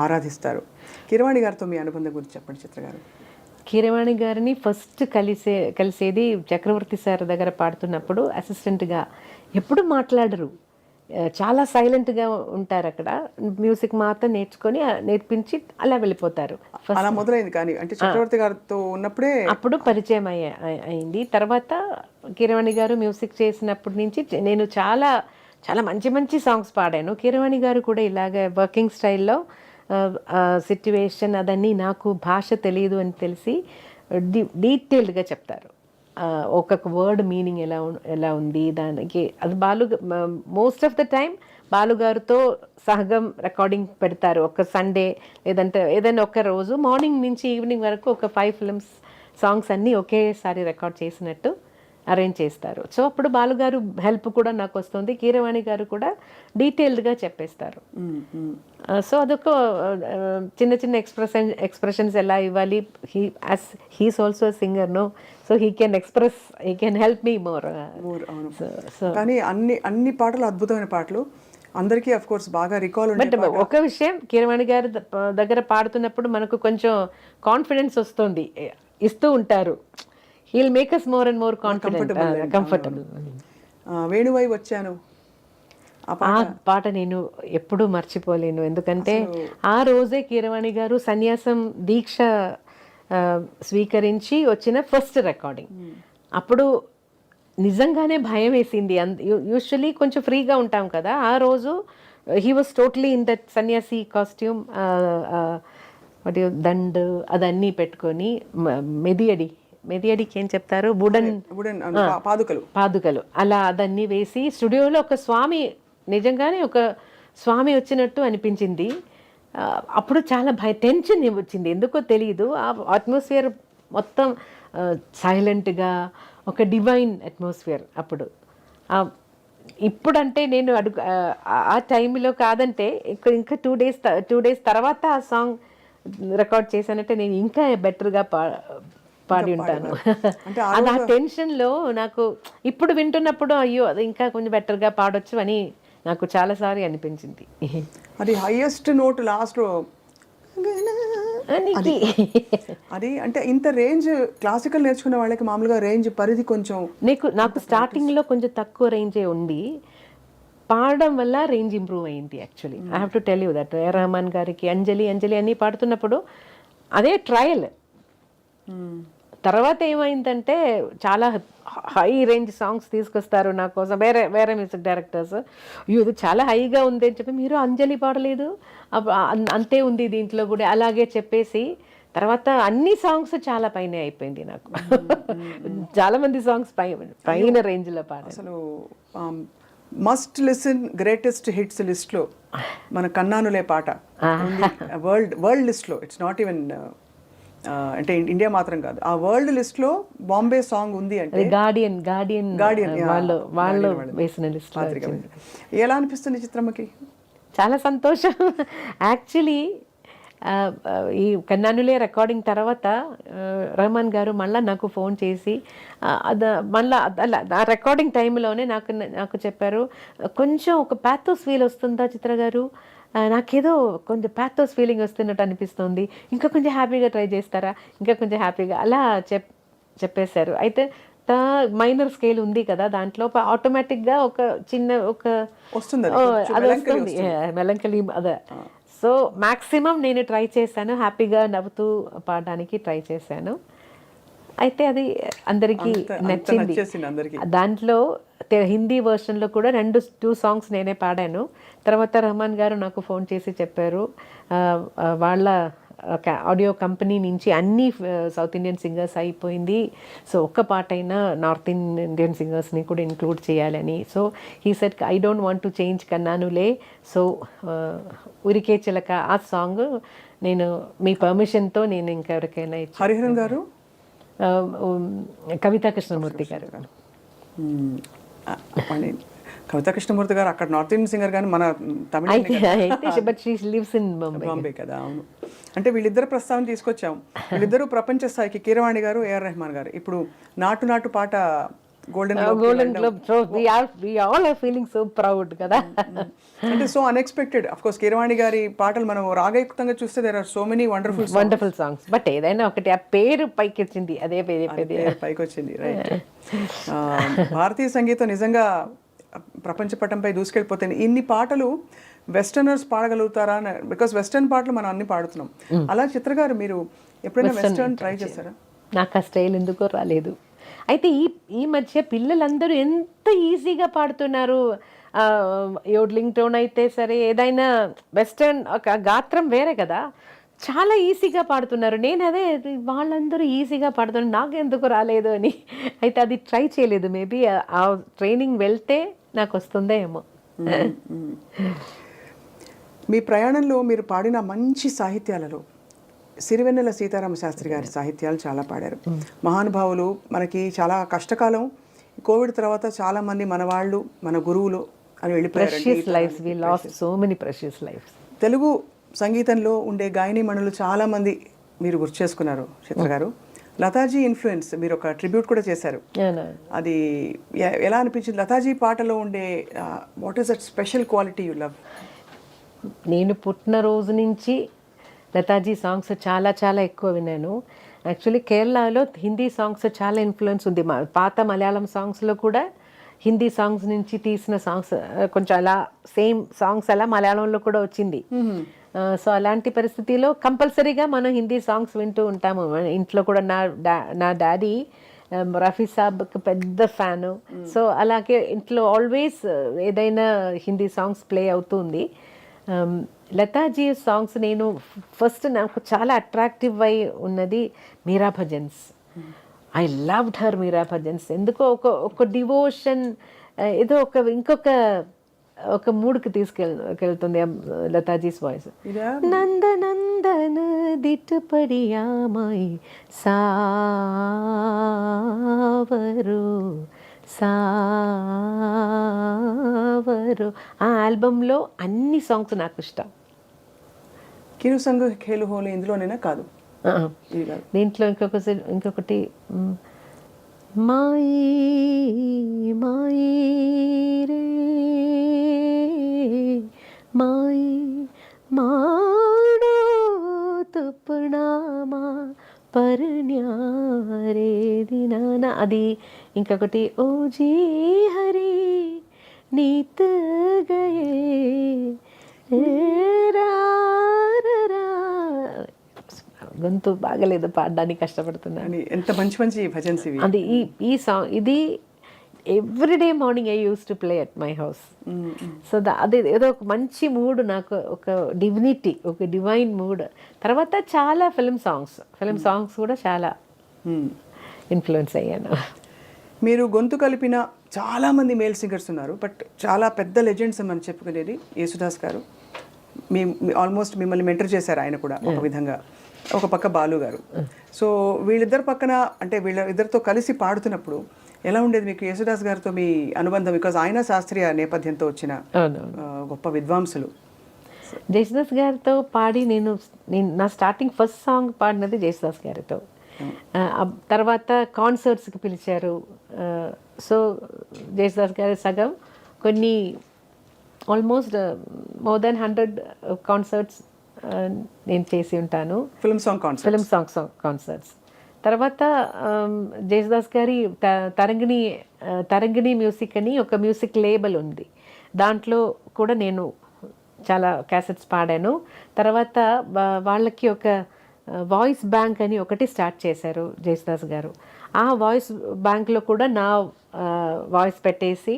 A: ఆరాధిస్తారు. కీరవాణి గారితో మీ అనుబంధం గురించి చెప్పండి చిత్ర గారు.
B: కీరవాణి గారిని ఫస్ట్ కలిసేది చక్రవర్తి సార్ దగ్గర పాడుతున్నప్పుడు. అసిస్టెంట్గా ఎప్పుడు మాట్లాడరు, చాలా సైలెంట్గా ఉంటారు. అక్కడ మ్యూజిక్ మాత్రం నేర్పించి అలా వెళ్ళిపోతారు.
A: అలా మొదలైంది. కానీ అంటే చక్రవర్తి గారితో ఉన్నప్పుడే
B: అప్పుడు పరిచయం అయింది. తర్వాత కీరవాణి గారు మ్యూజిక్ చేసినప్పటి నుంచి నేను చాలా చాలా మంచి మంచి సాంగ్స్ పాడాను. కీరవాణి గారు కూడా ఇలాగ వర్కింగ్ స్టైల్లో సిట్యువేషన్ అదన్నీ, నాకు భాష తెలియదు అని తెలిసి డీటెయిల్డ్గా చెప్తారు. ఒక్కొక్క వర్డ్ మీనింగ్ ఎలా ఉంది దానికి. అది మోస్ట్ ఆఫ్ ద టైం బాలుగారితో సహగం రికార్డింగ్ పెడతారు. ఒక సండే లేదంటే ఏదైనా ఒక రోజు మార్నింగ్ నుంచి ఈవినింగ్ వరకు ఒక 5 ఫిల్మ్స్ సాంగ్స్ అన్నీ ఒకేసారి రికార్డ్ చేసినట్టు అరేంజ్ చేస్తారు. సో అప్పుడు బాలుగారు హెల్ప్ కూడా నాకు వస్తుంది, కీరవాణి గారు కూడా డీటెయిల్డ్గా చెప్పేస్తారు. సో అదొక చిన్న చిన్న ఎక్స్ప్రెషన్స్ ఎలా ఇవ్వాలి. He's also singer no, so he can help me more.
A: కానీ అన్ని పాటలు అద్భుతమైన పాటలు, అందరికీ అఫ్ కోర్స్ బాగా రికాల్.
B: బట్ ఒక విషయం, కీరవాణి గారి దగ్గర పాడుతున్నప్పుడు మనకు కొంచెం కాన్ఫిడెన్స్ వస్తుంది, ఇస్తూ ఉంటారు. He'll make us more and more comfortable.
A: వేణువై వచ్చాను
B: ఆ పాట నేను ఎప్పుడూ మర్చిపోలేను. ఎందుకంటే ఆ రోజే కీరవాణి గారు సన్యాసం దీక్ష స్వీకరించి వచ్చిన ఫస్ట్ రికార్డింగ్. అప్పుడు నిజంగానే భయం వేసింది. యూజువలీ కొంచెం ఫ్రీగా ఉంటాం కదా, ఆ రోజు he was totally in that సన్యాసి కాస్ట్యూమ్, దండ్ అదన్నీ పెట్టుకొని, మెదియడికి ఏం చెప్తారు, పాదుకలు అలా అదన్నీ వేసి స్టూడియోలో ఒక స్వామి, నిజంగానే ఒక స్వామి వచ్చినట్టు అనిపించింది. అప్పుడు చాలా టెన్షన్ వచ్చింది, ఎందుకో తెలియదు. ఆ అట్మాస్ఫియర్ మొత్తం సైలెంట్గా, ఒక డివైన్ అట్మాస్ఫియర్ అప్పుడు. ఇప్పుడంటే నేను ఆ టైంలో కాదంటే ఇంకా 2 డేస్ తర్వాత ఆ సాంగ్ రికార్డ్ చేశానంటే నేను ఇంకా బెటర్గా పాడి ఉంటాను. ఆ టెన్షన్లో నాకు ఇప్పుడు వింటున్నప్పుడు అయ్యో అది ఇంకా కొంచెం బెటర్గా పాడొచ్చు అని నాకు చాలాసారి అనిపించింది.
A: అది హైయెస్ట్ నోట్ లాస్ట్లో అది, అంటే ఇంత రేంజ్ క్లాసికల్ నేర్చుకునే వాళ్ళకి మామూలుగా రేంజ్ పరిధి కొంచెం
B: నాకు స్టార్టింగ్లో కొంచెం తక్కువ రేంజే ఉంది, పాడడం వల్ల రేంజ్ ఇంప్రూవ్ అయింది. Actually I have to tell you that Rahman గారికి అంజలి అన్నీ పాడుతున్నప్పుడు అదే ట్రయల్. తర్వాత ఏమైందంటే చాలా హై రేంజ్ సాంగ్స్ తీసుకొస్తారు నా కోసం, వేరే మ్యూజిక్ డైరెక్టర్స్. ఇది చాలా హైగా ఉంది అని చెప్పి, మీరు అంజలి పాడలేదు, అంతే ఉంది దీంట్లో కూడా, అలాగే చెప్పేసి తర్వాత అన్ని సాంగ్స్ చాలా పైన అయిపోయింది నాకు. చాలా మంది సాంగ్స్ పైన రేంజ్లో పాడారు.
A: అసలు మస్ట్ లిసన్ గ్రేటెస్ట్ హిట్స్ లిస్ట్లో మన కన్నానులే పాట వరల్డ్ లిస్ట్లో, ఇట్స్ నాట్ ఈవెన్ అంటే ఇండియా మాత్రం కాదు, ఆ వరల్డ్ లిస్ట్లో బాంబే సాంగ్ ఉంది అంటే
B: గార్డియన్ వాళ్ళు వేసిన లిస్ట్.
A: ఎలా అనిపిస్తుంది చిత్రమ్మకి?
B: చాలా సంతోషం. యాక్చువల్లీ ఈ కన్నానులే రికార్డింగ్ తర్వాత రెహమాన్ గారు మళ్ళీ నాకు ఫోన్ చేసి మళ్ళీ ఆ రికార్డింగ్ టైంలోనే నాకు చెప్పారు, కొంచెం ఒక ప్యాథోస్ ఫీల్ వస్తుందా చిత్ర గారు, నాకేదో కొంచెం ప్యాథోస్ ఫీలింగ్ వస్తున్నట్టు అనిపిస్తుంది, ఇంకా కొంచెం హ్యాపీగా ట్రై చేస్తారా, ఇంకా కొంచెం హ్యాపీగా అలా చెప్పేశారు. అయితే మైనర్ స్కేల్ ఉంది కదా, దాంట్లో ఆటోమేటిక్గా ఒక చిన్న అది వస్తుంది మెలంకలీ అదే. సో మ్యాక్సిమం నేను ట్రై చేశాను, హ్యాపీగా నవ్వుతూ పాడడానికి ట్రై చేశాను. అయితే అది అందరికీ నచ్చింది. దాంట్లో హిందీ వర్షన్లో కూడా 2 సాంగ్స్ నేనే పాడాను. తర్వాత రెహమాన్ గారు నాకు ఫోన్ చేసి చెప్పారు, వాళ్ళ ఆడియో కంపెనీ నుంచి అన్ని సౌత్ ఇండియన్ సింగర్స్ అయిపోయింది. సో ఒక్క పాట అయినా నార్త్ ఇండియన్ సింగర్స్ని కూడా ఇంక్లూడ్ చేయాలని. So he said I don't want to change కన్నానులే. సో ఉరికే చిలక ఆ సాంగ్ నేను మీ పర్మిషన్తో నేను ఇంకెవరికైనా ఇచ్చి
A: హరిహరన్ గారు,
B: కవితా కృష్ణమూర్తి గారు.
A: కవితా కృష్ణమూర్తి గారు అక్కడ నార్త్ ఇండియన్ సింగర్ కానీ మన తమిళ
B: but she lives in
A: Bombay కదా. అవును, అంటే వీళ్ళిద్దరు ప్రస్తావన తీసుకొచ్చాం. వీళ్ళిద్దరూ ప్రపంచ స్థాయికి, కీరవాణి గారు, ఏఆర్ రెహమాన్ గారు. ఇప్పుడు నాటు నాటు పాట Golden
B: Globe. So we all are feeling so proud కదా.
A: అంటే so unexpected. Of course Keeravani గారి పాటలు మనం రాగయుక్తంగా చూస్తే there are so many wonderful
B: songs. But ఏదైనా ఒకటి ఆ పేరు పైకి వచ్చింది, అదే
A: పైకి వచ్చింది. రైట్. భారతీయ సంగీతం నిజంగా ప్రపంచ పటంపై దూసుకెళ్ళిపోతాయి. ఇన్ని పాటలు వెస్టర్నర్స్ పాడగలుగుతారా? బికాస్ వెస్టర్న్ పాటలు మనం అన్ని పాడుతున్నాం. అలా చిత్ర గారు మీరు ఎప్పుడైనా వెస్టర్న్ ట్రై చేస్తారా?
B: నాకు ఆ స్టైల్ ఎందుకో రాలేదు. అయితే ఈ మధ్య పిల్లలందరూ ఎంత ఈజీగా పాడుతున్నారు. యోడ్లింగ్ టోన్ అయితే సరే, ఏదైనా వెస్టర్న్ ఒక గాత్రం వేరే కదా, చాలా ఈజీగా పాడుతున్నారు. నేను అదే వాళ్ళందరూ ఈజీగా పాడుతున్నారు, నాకు ఎందుకు రాలేదు అని. అయితే అది ట్రై చేయలేదు. మేబీ ఆ ట్రైనింగ్ వెళ్తే నాకు వస్తుందో ఏమో.
A: మీ ప్రయాణంలో మీరు పాడిన మంచి సాహిత్యాలలో సిరివెన్నెల సీతారామ శాస్త్రి గారి సాహిత్యాలు చాలా పాడారు. మహానుభావులు. మనకి చాలా కష్టకాలం, కోవిడ్ తర్వాత చాలా మంది మన వాళ్ళు, మన గురువులు అని వెళ్ళిపోయారు. తెలుగు సంగీతంలో ఉండే గాయనీమణులు చాలా మంది మీరు గుర్తు చేసుకున్నారు చిత్ర గారు. లతాజీ ఇన్ఫ్లుయెన్స్ మీరు ఒక ట్రిబ్యూట్ కూడా చేశారు. అది ఎలా అనిపించింది? లతాజీ పాటలో ఉండే what is that special quality you love?
B: నేను పుట్టిన రోజు నుంచి లతాజీ సాంగ్స్ చాలా చాలా ఎక్కువ విన్నాను. యాక్చువల్లీ కేరళలో హిందీ సాంగ్స్ చాలా ఇన్ఫ్లుయెన్స్ ఉంది. పాత మలయాళం సాంగ్స్లో కూడా హిందీ సాంగ్స్ నుంచి తీసిన సాంగ్స్ కొంచెం అలా సేమ్ సాంగ్స్ అలా మలయాళంలో కూడా వచ్చింది. సో అలాంటి పరిస్థితిలో కంపల్సరీగా మనం హిందీ సాంగ్స్ వింటూ ఉంటాము. ఇంట్లో కూడా నా డాడీ రఫీ సాబ్కి పెద్ద ఫ్యాను. సో అలాగే ఇంట్లో ఆల్వేస్ ఏదైనా హిందీ సాంగ్స్ ప్లే అవుతుంది. లతాజీ సాంగ్స్ నేను ఫస్ట్ నాకు చాలా అట్రాక్టివ్ అయి ఉన్నది Meera bhajans. I loved her Meera bhajans. ఎందుకో ఒక డివోషన్, ఏదో ఒక మూడ్కి తీసుకెళ్తుంది లతాజీస్ వాయిస్. నందనందన దిట్టుపడియామై సావరు సావరు. ఆ ఆల్బంలో అన్ని సాంగ్స్ నాకు ఇష్టం.
A: కిరు సంగ్ ఖేలు హోలీ ఇందులోనేనా? కాదు,
B: దీంట్లో ఇంకొకటి మాయి మాయి రే మాయి మాడో తుప్పునామా పర్ణ్యారే దినానా. అది ఇంకొకటి O G Hari neath Gaye గొంతు బాగలేదు, పాడడానికి కష్టపడుతున్నాను.
A: ఎంత మంచి మంచి భజన్స్ ఇవి.
B: అది ఈ సాంగ్ ఇది everyday morning I use to play at my house. So అది ఏదో ఒక మంచి మూడ్, నాకు ఒక డివినిటీ, ఒక డివైన్ మూడ్. తర్వాత చాలా ఫిల్మ్ సాంగ్స్ కూడా చాలా ఇన్ఫ్లుయెన్స్ అయ్యాను.
A: మీరు గొంతు కలిపిన చాలామంది మేల్ సింగర్స్ ఉన్నారు, బట్ చాలా పెద్ద లెజెండ్స్ అని చెప్పుకునేది యేసుదాస్ గారు. ఆల్మోస్ట్ మిమ్మల్ని మెంటర్ చేశారు ఆయన కూడా ఒక విధంగా. ఒక పక్క బాలు గారు. సో వీళ్ళిద్దరు పక్కన, అంటే వీళ్ళిద్దరితో కలిసి పాడుతున్నప్పుడు ఎలా ఉండేది మీకు యేసుదాస్ గారితో మీ అనుబంధం? బికాజ్ ఆయన శాస్త్రీయ నేపథ్యంతో వచ్చిన గొప్ప విద్వాంసులు.
B: జేసుదాస్ గారితో పాడి నేను నా స్టార్టింగ్ ఫస్ట్ సాంగ్ పాడినది జేసుదాస్ గారితో. తర్వాత కాన్సర్ట్స్కి పిలిచారు. సో జేసుదాస్ గారి సగం కొన్ని ఆల్మోస్ట్ మోర్ దెన్ 100 కాన్సర్ట్స్ నేను చేసి ఉంటాను. Film song concerts. తర్వాత జేసుదాస్ గారి తరంగిణి మ్యూజిక్ అని ఒక మ్యూజిక్ లేబుల్ ఉంది. దాంట్లో కూడా నేను చాలా క్యాసెట్స్ పాడాను. తర్వాత వాళ్ళకి ఒక వాయిస్ బ్యాంక్ అని ఒకటి స్టార్ట్ చేశారు జేసుదాస్ గారు. ఆ వాయిస్ బ్యాంక్లో కూడా నా వాయిస్ పెట్టేసి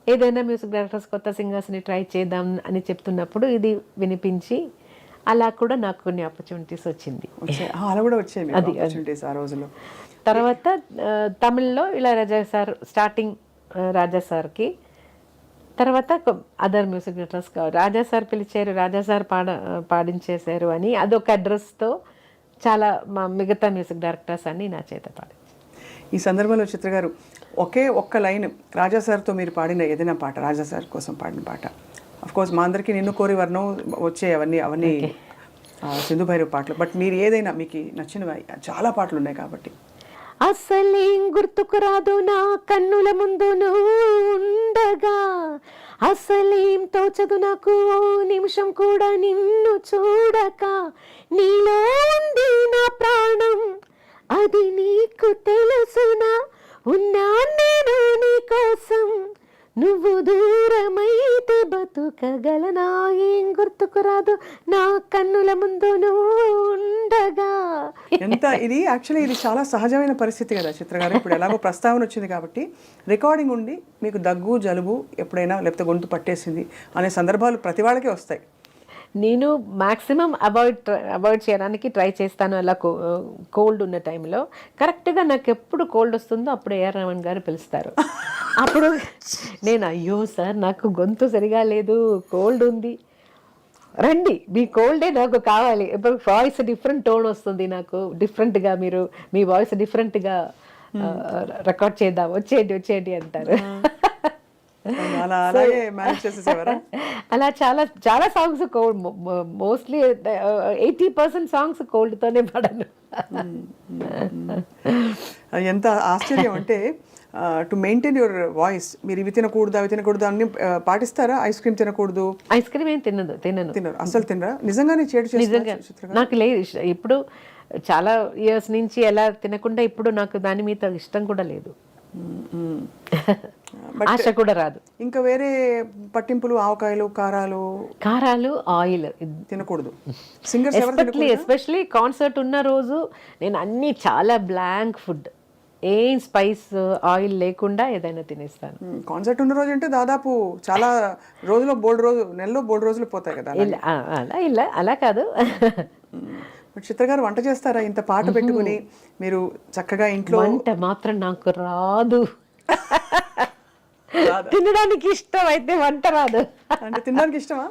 B: ఏదైనా మ్యూజిక్ డైరెక్టర్స్ కొత్త సింగర్స్ని ట్రై చేద్దాం అని చెప్తున్నప్పుడు ఇది వినిపించి అలా కూడా నాకు కొన్ని ఆపర్చునిటీస్ వచ్చింది.
A: అలా కూడా వచ్చాయి మీకు ఆపర్చునిటీస్ ఆ రోజుల్లో.
B: తర్వాత తమిళ్లో ఇళయరాజా సార్ స్టార్టింగ్, రాజా సార్కి తర్వాత అదర్ మ్యూజిక్ డైరెక్టర్స్ రాజా సార్ పిలిచారు, రాజా సార్ పాడించేశారు అని అదొక అడ్రస్తో చాలా మా మిగతా మ్యూజిక్ డైరెక్టర్స్ అన్ని నా చేత పాడి.
A: ఈ సందర్భంలో చిత్ర గారు ఒక్క లైన్ రాజా సార్తో మీరు పాడిన ఏదైనా పాట, రాజా సార్ కోసం పాడిన పాట, కోర్స్ మా అందరికీ నిన్ను కోరి వర్ణం వచ్చే అవన్నీ సింధు భైరవ్ పాటలు, బట్ మీరు ఏదైనా మీకు నచ్చినవి, చాలా పాటలు ఉన్నాయి కాబట్టి.
B: అసలేం గుర్తుకు రాదు నా కన్నుల ముందు నువ్వు ఉండగా, అసలేం తోచదు నాకు ఓ నిమిషం కూడా నిన్ను చూడక, నీలో ఉంది నా ప్రాణం అది నీకు తెలుసునా, ఉన్నా నేను నీ కోసం నువ్వు దూరమైతే బతుకగలనా, ఏం గుర్తుకు రాదు నా కన్నుల ముందు నువ్వు ఉండగా.
A: ఎంత ఇది యాక్చువల్లీ ఇది చాలా సహజమైన పరిస్థితి కదా చిత్ర గారు. ఇప్పుడు ఎలాగో ప్రస్తావన వచ్చింది కాబట్టి రికార్డింగ్ ఉండి మీకు దగ్గు జలుబు ఎప్పుడైనా లేకపోతే గొంతు పట్టేసింది అనే సందర్భాలు ప్రతి వాళ్ళకే వస్తాయి.
B: నేను మ్యాక్సిమం అవాయిడ్ చేయడానికి ట్రై చేస్తాను. అలా కోల్డ్ ఉన్న టైంలో కరెక్ట్గా నాకు ఎప్పుడు కోల్డ్ వస్తుందో అప్పుడు ఏఆర్ రెహమాన్ గారు పిలుస్తారు. అప్పుడు నేను అయ్యో సార్ నాకు గొంతు సరిగా లేదు, కోల్డ్ ఉంది, రండి మీ కోల్డే నాకు కావాలి. ఇప్పుడు వాయిస్ డిఫరెంట్ టోన్ వస్తుంది నాకు, డిఫరెంట్గా మీరు మీ వాయిస్ డిఫరెంట్గా రికార్డ్ చేద్దాం, వచ్చేయండి అంటారు. అలా చాలా సాంగ్స్ కోల్డ్, మోస్ట్లీ 80% సాంగ్స్ కోల్డ్తోనే పాడాను.
A: ఎంత ఆశ్చర్యం అంటే టు మెయింటైన్ యువర్ వాయిస్ మీరు ఇవి తినకూడదు అవి తినకూడదు అన్ని పాటిస్తారా? ఐస్ క్రీమ్ తినకూడదు,
B: ఐస్ క్రీమ్ ఏం తినరు
A: అసలు తినరా? నిజంగానే
B: నిజంగా నాకు లేదు ఇప్పుడు చాలా ఇయర్స్ నుంచి ఎలా తినకుండా ఇప్పుడు నాకు దాని మీద ఇష్టం కూడా లేదు, ఆశ కూడా రాదు.
A: ఇంకా వేరే పట్టింపులు ఆవకాయలు కారాలు
B: ఆయిల్
A: తినకూడదు.
B: ఎస్పెషలీ కాన్సర్ట్ ఉన్న రోజు నేను అన్ని చాలా బ్లాంక్ ఫుడ్, ఏం స్పైస్ ఆయిల్ లేకుండా ఏదైనా తినేస్తాను.
A: కాన్సర్ట్ ఉన్న రోజు అంటే దాదాపు చాలా నెలలో బోల్డ్ రోజులు పోతాయి కదా.
B: అలా కాదు.
A: చిత్ర గారు వంట చేస్తారా? ఇంత పాట పెట్టుకుని మీరు చక్కగా ఇంట్లో.
B: వంట మాత్రం నాకు రాదు, తినడానికి ఇష్టం అయితే వంట రాదు.
A: అంటే తినడానికి ఇష్టమా?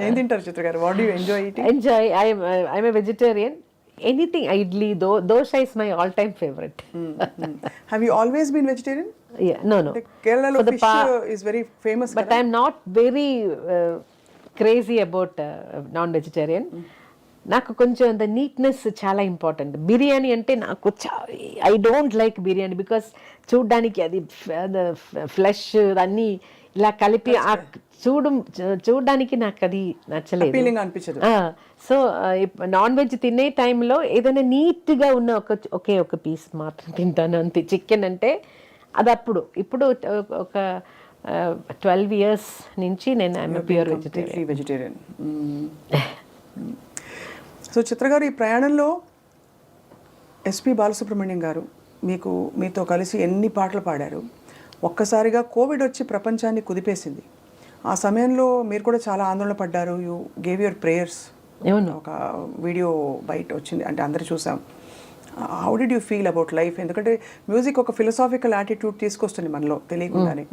A: ఏం తింటారు చిత్ర గారు? What do you enjoy eating?
B: I'm a vegetarian. Anything, idli, dosha is my all-time favorite.
A: Have you always been vegetarian?
B: Yeah, no.
A: Kerala fish is very famous.
B: But I'm not very crazy about non-vegetarian. నాకు కొంచెం the neatness చాలా important. Biryani అంటే నాకు I don't like biryani because చూడ్డానికి అది flesh అన్నీ ఇలా కలిపి చూడడానికి నాకు అది నచ్చలేదు. సో నాన్ వెజ్ తినే టైంలో ఏదైనా నీట్గా ఉన్న ఒక పీస్ మాత్రం తింటాను అంతే. చికెన్ అంటే అది ఇప్పుడు ఒక 12 years నుంచి నేను ఐఎమ్ ప్యూర్
A: వెజిటేరియన్. సో చిత్ర గారు ఈ ప్రయాణంలో ఎస్పి బాలసుబ్రహ్మణ్యం గారు మీతో కలిసి ఎన్ని పాటలు పాడారు. ఒక్కసారిగా కోవిడ్ వచ్చి ప్రపంచాన్ని కుదిపేసింది. ఆ సమయంలో మీరు కూడా చాలా ఆందోళన పడ్డారు. You gave your prayers. ఒక వీడియో బయట వచ్చింది, అంటే అందరూ చూసాం. How did you feel about life? ఎందుకంటే మ్యూజిక్ ఒక ఫిలసాఫికల్ యాటిట్యూడ్ తీసుకొస్తుంది మనలో తెలియకుండానే.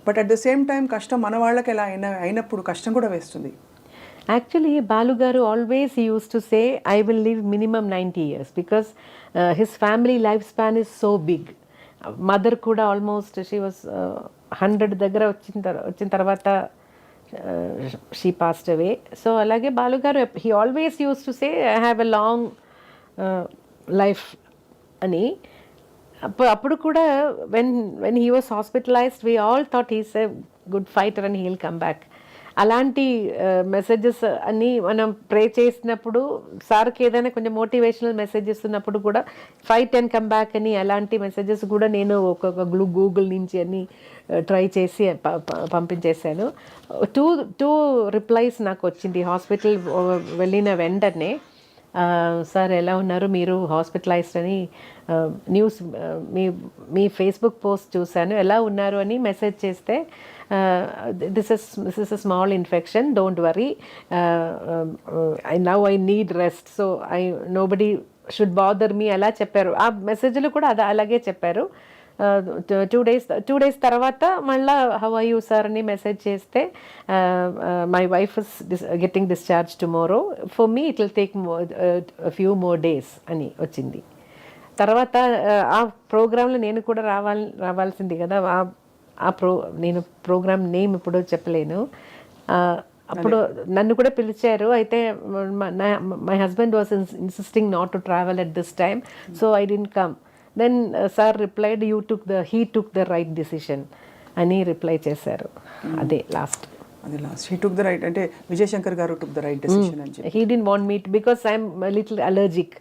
A: But at the same time కష్టం మన వాళ్ళకి ఎలా అయినప్పుడు కష్టం కూడా వేస్తుంది.
B: యాక్చువల్లీ బాలు గారు always use to say I will live minimum 90 years because his family life span is so big. Mother కూడా ఆల్మోస్ట్ షీ వాజ్ 100 దగ్గర వచ్చిన తర్వాత షీ పాస్డ్ అవే. సో అలాగే బాలు గారు he always use to say I have a long life అని. అప్పుడు కూడా when he was hospitalised we all thought he's a good fighter and he will come back. అలాంటి messages అన్నీ మనం ప్రే చేసినప్పుడు సార్కి ఏదైనా కొంచెం మోటివేషనల్ మెసేజెస్ ఉన్నప్పుడు కూడా ఫైట్ అండ్ కమ్ బ్యాక్ అని అలాంటి మెసేజెస్ కూడా నేను ఒక్కొక్క గూగుల్ నుంచి అన్ని ట్రై చేసి పంపించేశాను. టూ రిప్లైస్ నాకు వచ్చింది హాస్పిటల్ వెళ్ళిన వెంటనే. సార్ ఎలా ఉన్నారు, మీరు హాస్పిటలైజ్డ్ అని న్యూస్ మీ ఫేస్బుక్ పోస్ట్ చూశాను, ఎలా ఉన్నారు అని మెసేజ్ చేస్తే this is a small infection, don't worry, now I need rest, so nobody should bother me అలా చెప్పారు. ఆ మెసేజ్లో కూడా అలాగే చెప్పారు. 2 days తర్వాత మళ్ళీ హౌ ఆర్ యూ సార్ అని మెసేజ్ చేస్తే my wife is getting discharge tomorrow, for me it will take few more days అని వచ్చింది. తర్వాత ఆ ప్రోగ్రాంలో నేను కూడా రావాల్సింది కదా. నేను ప్రోగ్రామ్ నేమ్ ఇప్పుడు చెప్పలేను. అప్పుడు నన్ను కూడా పిలిచారు. అయితే my husband was insisting not to travel at this time, so I didn't come. Then sir replied he took the right decision అని రిప్లై చేశారు. అదే last
A: he took the right అంటే విజయశంకర్ గారు టుక్ ద రైట్ డిసిషన్ అని చెప్పి.
B: He didn't want me because I'm little allergic.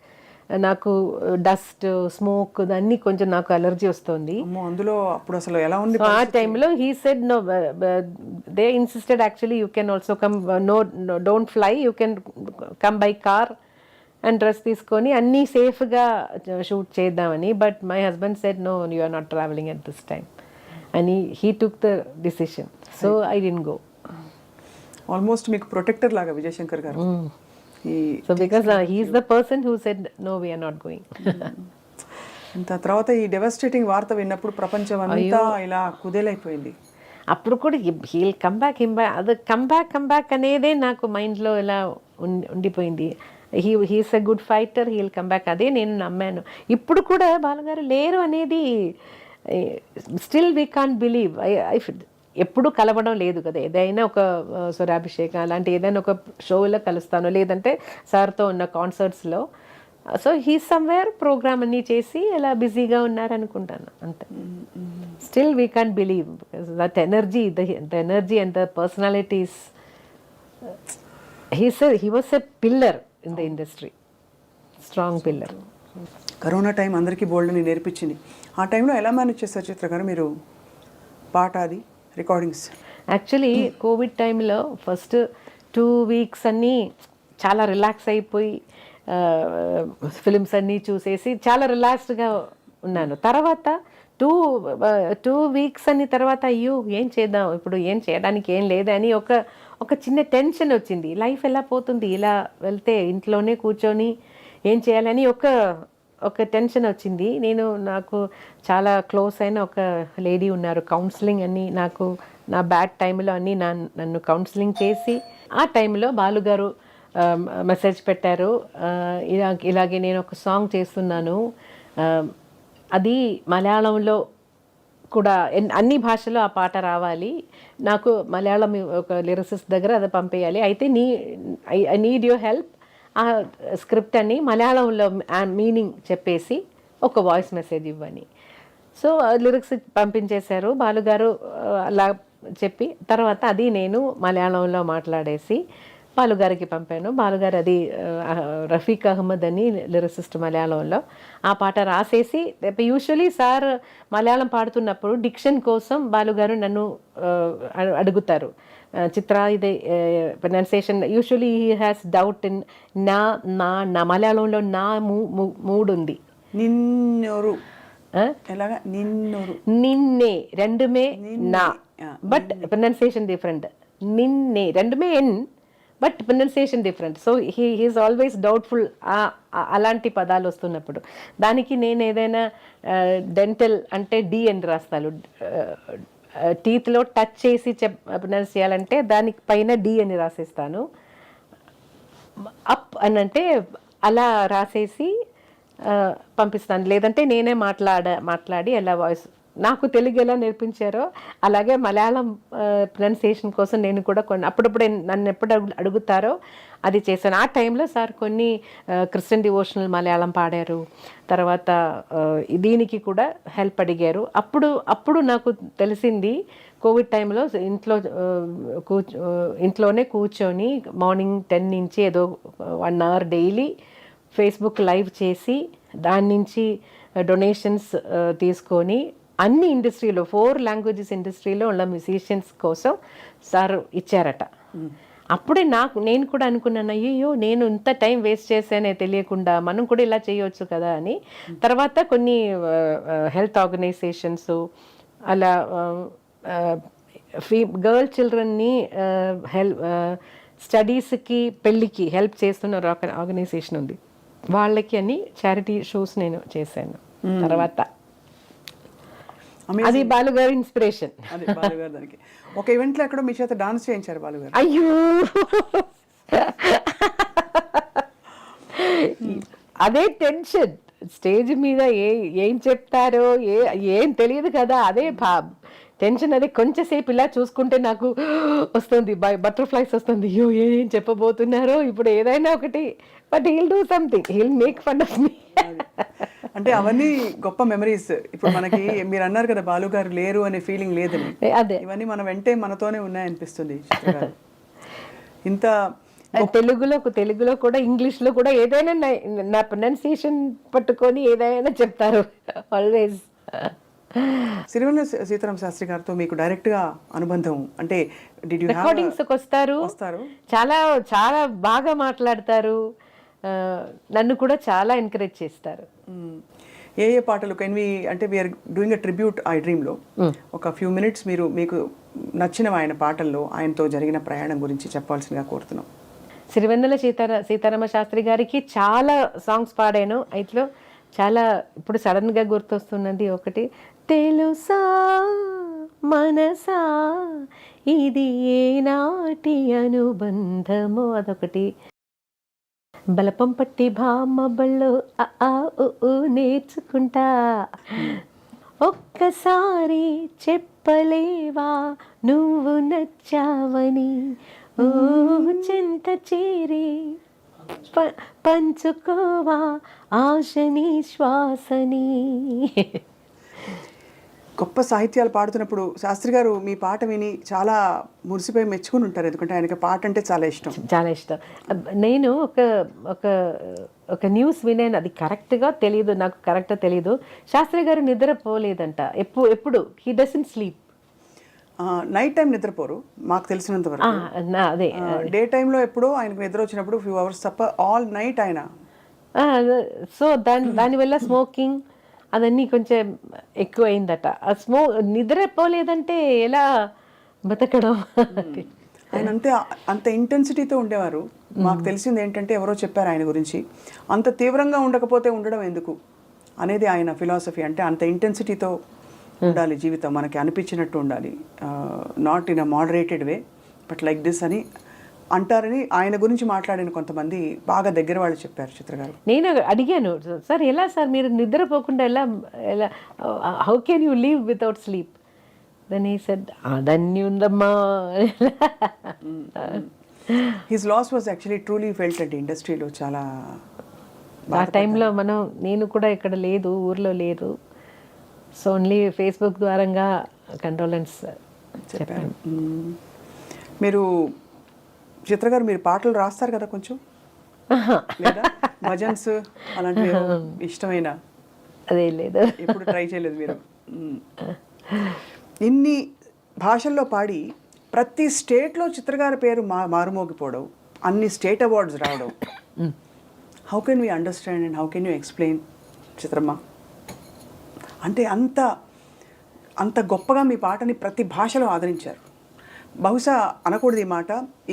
B: నాకు dust, smoke అన్నీ కొంచెం నాకు అలర్జీ వస్తుంది.
A: అందులో అప్పుడు అసలు ఎలా ఉంది
B: ఆ టైంలో he said no, they insisted actually you can also come, no don't fly, you can come by car and dress తీసుకొని అన్నీ సేఫ్గా షూట్ చేద్దామని. But my husband said no, you are not travelling at this time అని he took the decision. So I didn't go.
A: Almost మీకు protector లాగా విజయశంకర్ గారు.
B: So because he is the person who said no, we are not going.
A: తర్వాత ఈ డెవాస్టేటింగ్ వార్త విన్నప్పుడు ప్రపంచం అంతా ఇలా కుదేలైపోయింది.
B: అప్పుడు కూడా హీల్ కమ్ బ్యాక్ అనేదే నాకు మైండ్లో ఇలా ఉండిపోయింది. He's a good fighter, he'll come back, అదే నేను నమ్మాను. ఇప్పుడు కూడా బాలుగారు లేరు అనేది స్టిల్ వీ కాంట్ బిలీవ్. ఎప్పుడు కలవడం లేదు కదా, ఏదైనా ఒక స్వరాభిషేకం అలాంటి ఏదైనా ఒక షోలో కలుస్తాను, లేదంటే సార్తో ఉన్న కాన్సర్ట్స్లో. సో హీ సమ్వేర్ ప్రోగ్రామ్ అన్నీ చేసి ఇలా బిజీగా ఉన్నారనుకుంటాను అంతే. Still we can't believe because that energy, the energy and the personalities, he was a pillar in the industry, strong pillar.
A: Corona time అందరికీ బోల్డ్ని నేర్పించింది. ఆ టైంలో ఎలా మేనేజ్ చేస్తారు చిత్ర గారు మీరు పాట అది రికార్డింగ్స్?
B: యాక్చువల్లీ కోవిడ్ టైంలో ఫస్ట్ 2 weeks అన్నీ చాలా రిలాక్స్ అయిపోయి ఫిలిమ్స్ అన్నీ చూసేసి చాలా రిలాక్స్డ్గా ఉన్నాను. తర్వాత 2 weeks అని తర్వాత అయ్యో ఏం చేద్దాం, ఇప్పుడు ఏం చేయడానికి ఏం లేదని ఒక చిన్న టెన్షన్ వచ్చింది. లైఫ్ ఎలా పోతుంది ఇలా వెళ్తే, ఇంట్లోనే కూర్చొని ఏం చేయాలని ఒక టెన్షన్ వచ్చింది. నాకు చాలా క్లోజ్ అయిన ఒక లేడీ ఉన్నారు, కౌన్సిలింగ్ అని నాకు నా బ్యాడ్ టైంలో అన్నీ నన్ను కౌన్సిలింగ్ చేసి, ఆ టైంలో బాలుగారు మెసేజ్ పెట్టారు, ఇలాగే నేను ఒక సాంగ్ చేస్తున్నాను, అది మలయాళంలో కూడా అన్ని భాషలో ఆ పాట రావాలి, నాకు మలయాళం ఒక లిరిసిస్ట్ దగ్గర అది పంపేయాలి, అయితే ఐ నీడ్ యువర్ హెల్ప్, ఆ స్క్రిప్ట్ అని మలయాళంలో మీనింగ్ చెప్పేసి ఒక వాయిస్ మెసేజ్ ఇవ్వని. సో లిరిక్స్ పంపించేశారు బాలుగారు. అలా చెప్పి తర్వాత అది నేను మలయాళంలో మాట్లాడేసి బాలుగారికి పంపాను. బాలుగారు అది రఫీక్ అహ్మద్ అని లిరిసిస్ట్ మలయాళంలో ఆ పాట రాసేసి, యూజువలీ సార్ మలయాళం పాడుతున్నప్పుడు డిక్షన్ కోసం బాలుగారు నన్ను అడుగుతారు, చిత్ర ఇది pronunciation, usually he has doubt in నా మలయాళంలో నా మూడు ఉంది,
A: నిన్నోరు ఎలాగా నిన్నోరు నిన్నే
B: రెండుమే నా, బట్ ప్రొనౌన్సియేషన్ డిఫరెంట్. నిన్నే రెండుమే ఎన్, but pronunciation different. So he is always doubtful అలాంటి పదాలు వస్తున్నప్పుడు. దానికి నేను ఏదైనా డెంటల్ అంటే డి అని రాస్తాను, టీత్లో టచ్ చేసి ప్రొనౌన్స్ చేయాలంటే దానికి పైన డి అని రాసేస్తాను. అప్ అని అంటే అలా రాసేసి పంపిస్తాను, లేదంటే నేనే మాట్లాడి అలా వాయిస్ నాకు తెలుగు ఎలా నేర్పించారో అలాగే మలయాళం ప్రొనౌన్సియేషన్ కోసం నేను కూడా అప్పుడప్పుడు నన్ను ఎప్పుడు అడుగుతారో అది చేశాను. ఆ టైంలో సార్ కొన్ని క్రిస్టియన్ డివోషనల్ మలయాళం పాడారు, తర్వాత దీనికి కూడా హెల్ప్ అడిగారు. అప్పుడు నాకు తెలిసింది కోవిడ్ టైంలో ఇంట్లోనే కూర్చొని మార్నింగ్ 10 నుంచి ఏదో 1 hour డైలీ ఫేస్బుక్ లైవ్ చేసి దాని నుంచి డొనేషన్స్ తీసుకొని అన్ని ఇండస్ట్రీలో 4 languages ఇండస్ట్రీలో ఉన్న మ్యూజిషియన్స్ కోసం సార్ ఇచ్చారట. అప్పుడే నేను కూడా అనుకున్నాను, అయ్యో నేను ఇంత టైం వేస్ట్ చేశానే తెలియకుండా, మనం కూడా ఇలా చేయవచ్చు కదా అని. తర్వాత కొన్ని హెల్త్ ఆర్గనైజేషన్స్ అలా గర్ల్ చిల్డ్రన్ని స్టడీస్కి పెళ్ళికి హెల్ప్ చేస్తున్న ఒక ఆర్గనైజేషన్ ఉంది, వాళ్ళకి అని చారిటీ షోస్ నేను చేశాను. తర్వాత అది బాలుగారి ఇన్స్పిరేషన్.
A: అది బాలుగారు దానికి. ఒక ఈవెంట్లో ఎక్కడో మీ చేత డాన్స్ చేయించారు బాలుగారు.
B: అయ్యో అదే టెన్షన్, స్టేజ్ మీద ఏం చెప్తారో ఏం తెలియదు కదా, అదే టెన్షన్. అదే కొంచెంసేపు ఇలా చూసుకుంటే నాకు వస్తుంది, బటర్ఫ్లైస్ వస్తుంది, అయ్యో ఏం చెప్పబోతున్నారో ఇప్పుడు, ఏదైనా ఒకటి. But he'll do something, he'll make fun of me.
A: అంటే అవన్నీ గొప్ప మెమరీస్. ఇప్పుడు మనకి మీరు అన్నారు కదా బాలు గారు లేరు అనే ఫీలింగ్ లేదని,
B: అదే
A: ఇవన్నీ మన వెంటే మనతోనే ఉన్నాయనిపిస్తుంది చిత్ర గారు. ఇంత
B: తెలుగులో కూడా ఇంగ్లీష్లో కూడా ఏదైనా నా ప్రొనౌన్సియేషన్ పట్టుకొని ఏదైనా చెప్తారు ఆల్వేస్.
A: సిరివెన్నెల సీతారామ శాస్త్రి గారితో మీకు డైరెక్ట్ గా అనుబంధం అంటే
B: రికార్డింగ్స్ వస్తారు, చాలా చాలా బాగా మాట్లాడతారు, నన్ను కూడా చాలా ఎంకరేజ్ చేస్తారు.
A: ఏ పాటలు కెన్ వి అంటే we are doing a tribute I డ్రీమ్లో ఒక ఫ్యూ మినిట్స్ మీరు మీకు నచ్చిన ఆయన పాటల్లో ఆయనతో జరిగిన ప్రయాణం గురించి చెప్పాల్సిందిగా కోరుతున్నాం.
B: సిరివెన్నెల సీతారామ శాస్త్రి గారికి చాలా సాంగ్స్ పాడాను. అయిట్లో చాలా ఇప్పుడు సడన్గా గుర్తొస్తున్నది ఒకటి, తెలుసా మనసా ఇది ఏనాటి అనుబంధమో, అదొకటి. బలపం పట్టి భామ బళ్ళు నేర్చుకుంటా, ఒక్కసారి చెప్పలేవా నువ్వు నచ్చావని, ఓ చెంత చేరి పంచుకోవా ఆశని శ్వాసని.
A: గొప్ప సాహిత్యాలు పాడుతున్నప్పుడు శాస్త్రి గారు మీ పాట విని చాలా మురిసిపోయి మెచ్చుకుని ఉంటారు, ఎందుకంటే ఆయనకి పాట అంటే చాలా ఇష్టం.
B: చాలా ఇష్టం. నేను ఒక న్యూస్ వినాను, అది కరెక్ట్గా తెలియదు, నాకు కరెక్ట్గా తెలియదు. శాస్త్రి గారు నిద్రపోలేదంట ఎప్పుడు. He doesn't sleep.
A: Night time నిద్రపోరు మాకు తెలిసినంత వరకు.
B: అదే
A: డే టైంలో ఎప్పుడో ఆయనకు నిద్ర వచ్చినప్పుడు ఫ్యూ అవర్స్ తప్ప ఆల్ నైట్ ఆయన.
B: సో దానివల్ల స్మోకింగ్ అదన్నీ కొంచెం ఎక్కువ అయిందట. నిద్రపోలేదంటే ఎలా బతకడం.
A: ఆయన అంత ఇంటెన్సిటీతో ఉండేవారు. మాకు తెలిసింది ఏంటంటే ఎవరో చెప్పారు ఆయన గురించి, అంత తీవ్రంగా ఉండకపోతే ఉండడం ఎందుకు అనేది ఆయన ఫిలాసఫీ. అంటే అంత ఇంటెన్సిటీతో ఉండాలి జీవితం, మనకి అనిపించినట్టు ఉండాలి, not in a moderated way but like this అని అంటారని ఆయన గురించి మాట్లాడిన కొంతమంది బాగా దగ్గర వాళ్ళు చెప్పారు. చిత్ర గారు,
B: నేను అడిగాను, సార్ ఎలా సార్ మీరు నిద్రపోకుండా ఎలా how can you leave without sleep? Then he said అదన్నీ ఉందమ్మా.
A: His loss was actually truly felt అంటే ఇండస్ట్రీలో చాలా.
B: ఆ టైంలో నేను కూడా ఇక్కడ లేదు, ఊర్లో లేదు. సో ఓన్లీ ఫేస్బుక్ ద్వారంగా కండోలెన్స్ చెప్పాను.
A: మీరు చిత్ర గారు మీరు పాటలు రాస్తారు కదా కొంచెం, లేదా భజన్స్ అలాంటివి ఇష్టమైన?
B: అదే లేదు,
A: ఎప్పుడు ట్రై చేయలేదు మీరు. ఇన్ని భాషల్లో పాడి ప్రతి స్టేట్లో చిత్రగారి పేరు మారుమోగిపోవడం, అన్ని స్టేట్ అవార్డ్స్ రావడం, how can we understand and how can you explain చిత్రమ్మ? అంటే అంత గొప్పగా మీ పాటని ప్రతి భాషలో ఆదరించారు. బహుశా అనకూడదు ఈ మాట,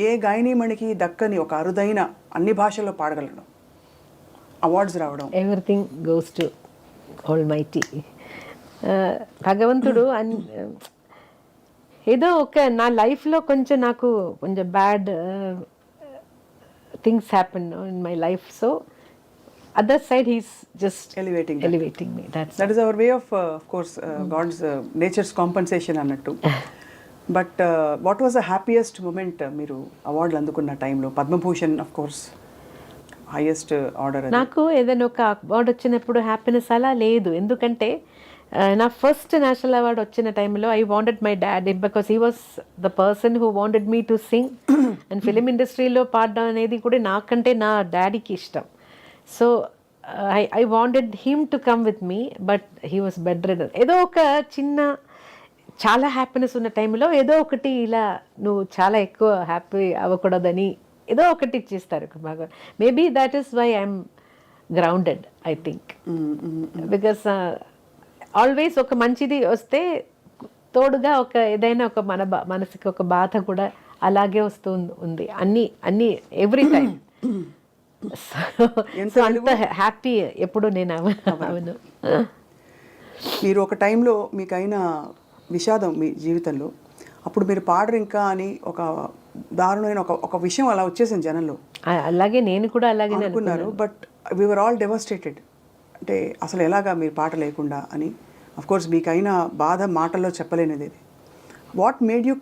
A: ఏ గాయనీమణికి దక్కని ఒక అరుదైన అన్ని భాషల్లో పాడగలడం, అవార్డ్స్ రావడం.
B: Everything goes to almighty. భగవంతుడు ఏదో నా లైఫ్లో నాకు కొంచెం bad things happen in my life. So other side he's just elevating me.
A: That is our way of course God's nature's compensation annattu. But what was the happiest moment మీరు అవార్డులు అందుకున్న టైంలో? Padma Bhushan of course highest order.
B: నాకు ఏదైనా ఒక award వచ్చినప్పుడు happiness అలా లేదు, ఎందుకంటే నా ఫస్ట్ నేషనల్ అవార్డు వచ్చిన టైంలో I wanted my dad, because he was the person who wanted me to sing. And film ఇండస్ట్రీలో పాడడం అనేది కూడా నాకంటే నా డాడీకి ఇష్టం. So I wanted him to come with me, but he was bedridden. ఏదో ఒక చాలా హ్యాపీనెస్ ఉన్న టైంలో ఏదో ఒకటి ఇలా నువ్వు చాలా ఎక్కువ హ్యాపీ అవ్వకూడదని ఏదో ఒకటి ఇచ్చేస్తారు Bhagavan. Maybe that is why I'm grounded I think. Because always ఒక మంచిది వస్తే తోడుగా ఒక ఏదైనా ఒక మనసుకి ఒక బాధ కూడా అలాగే వస్తూ ఉంది అన్ని ఎవ్రీ టైం. సో అంత హ్యాపీ ఎప్పుడు నేను అవను.
A: మీరు ఒక టైంలో మీకైన విషాదం మీ జీవితంలో, అప్పుడు మీరు పాడరు ఇంకా అని ఒక దారుణమైన ఒక విషయం అలా వచ్చేసింది జనంలో.
B: అలాగే నేను కూడా అలాగే
A: అనుకున్నారు. But we were all devastated. అంటే అసలు ఎలాగా మీరు పాట లేకుండా అని. అఫ్ కోర్స్ మీకైనా బాధ మాటల్లో చెప్పలేనిది ఇది. What made you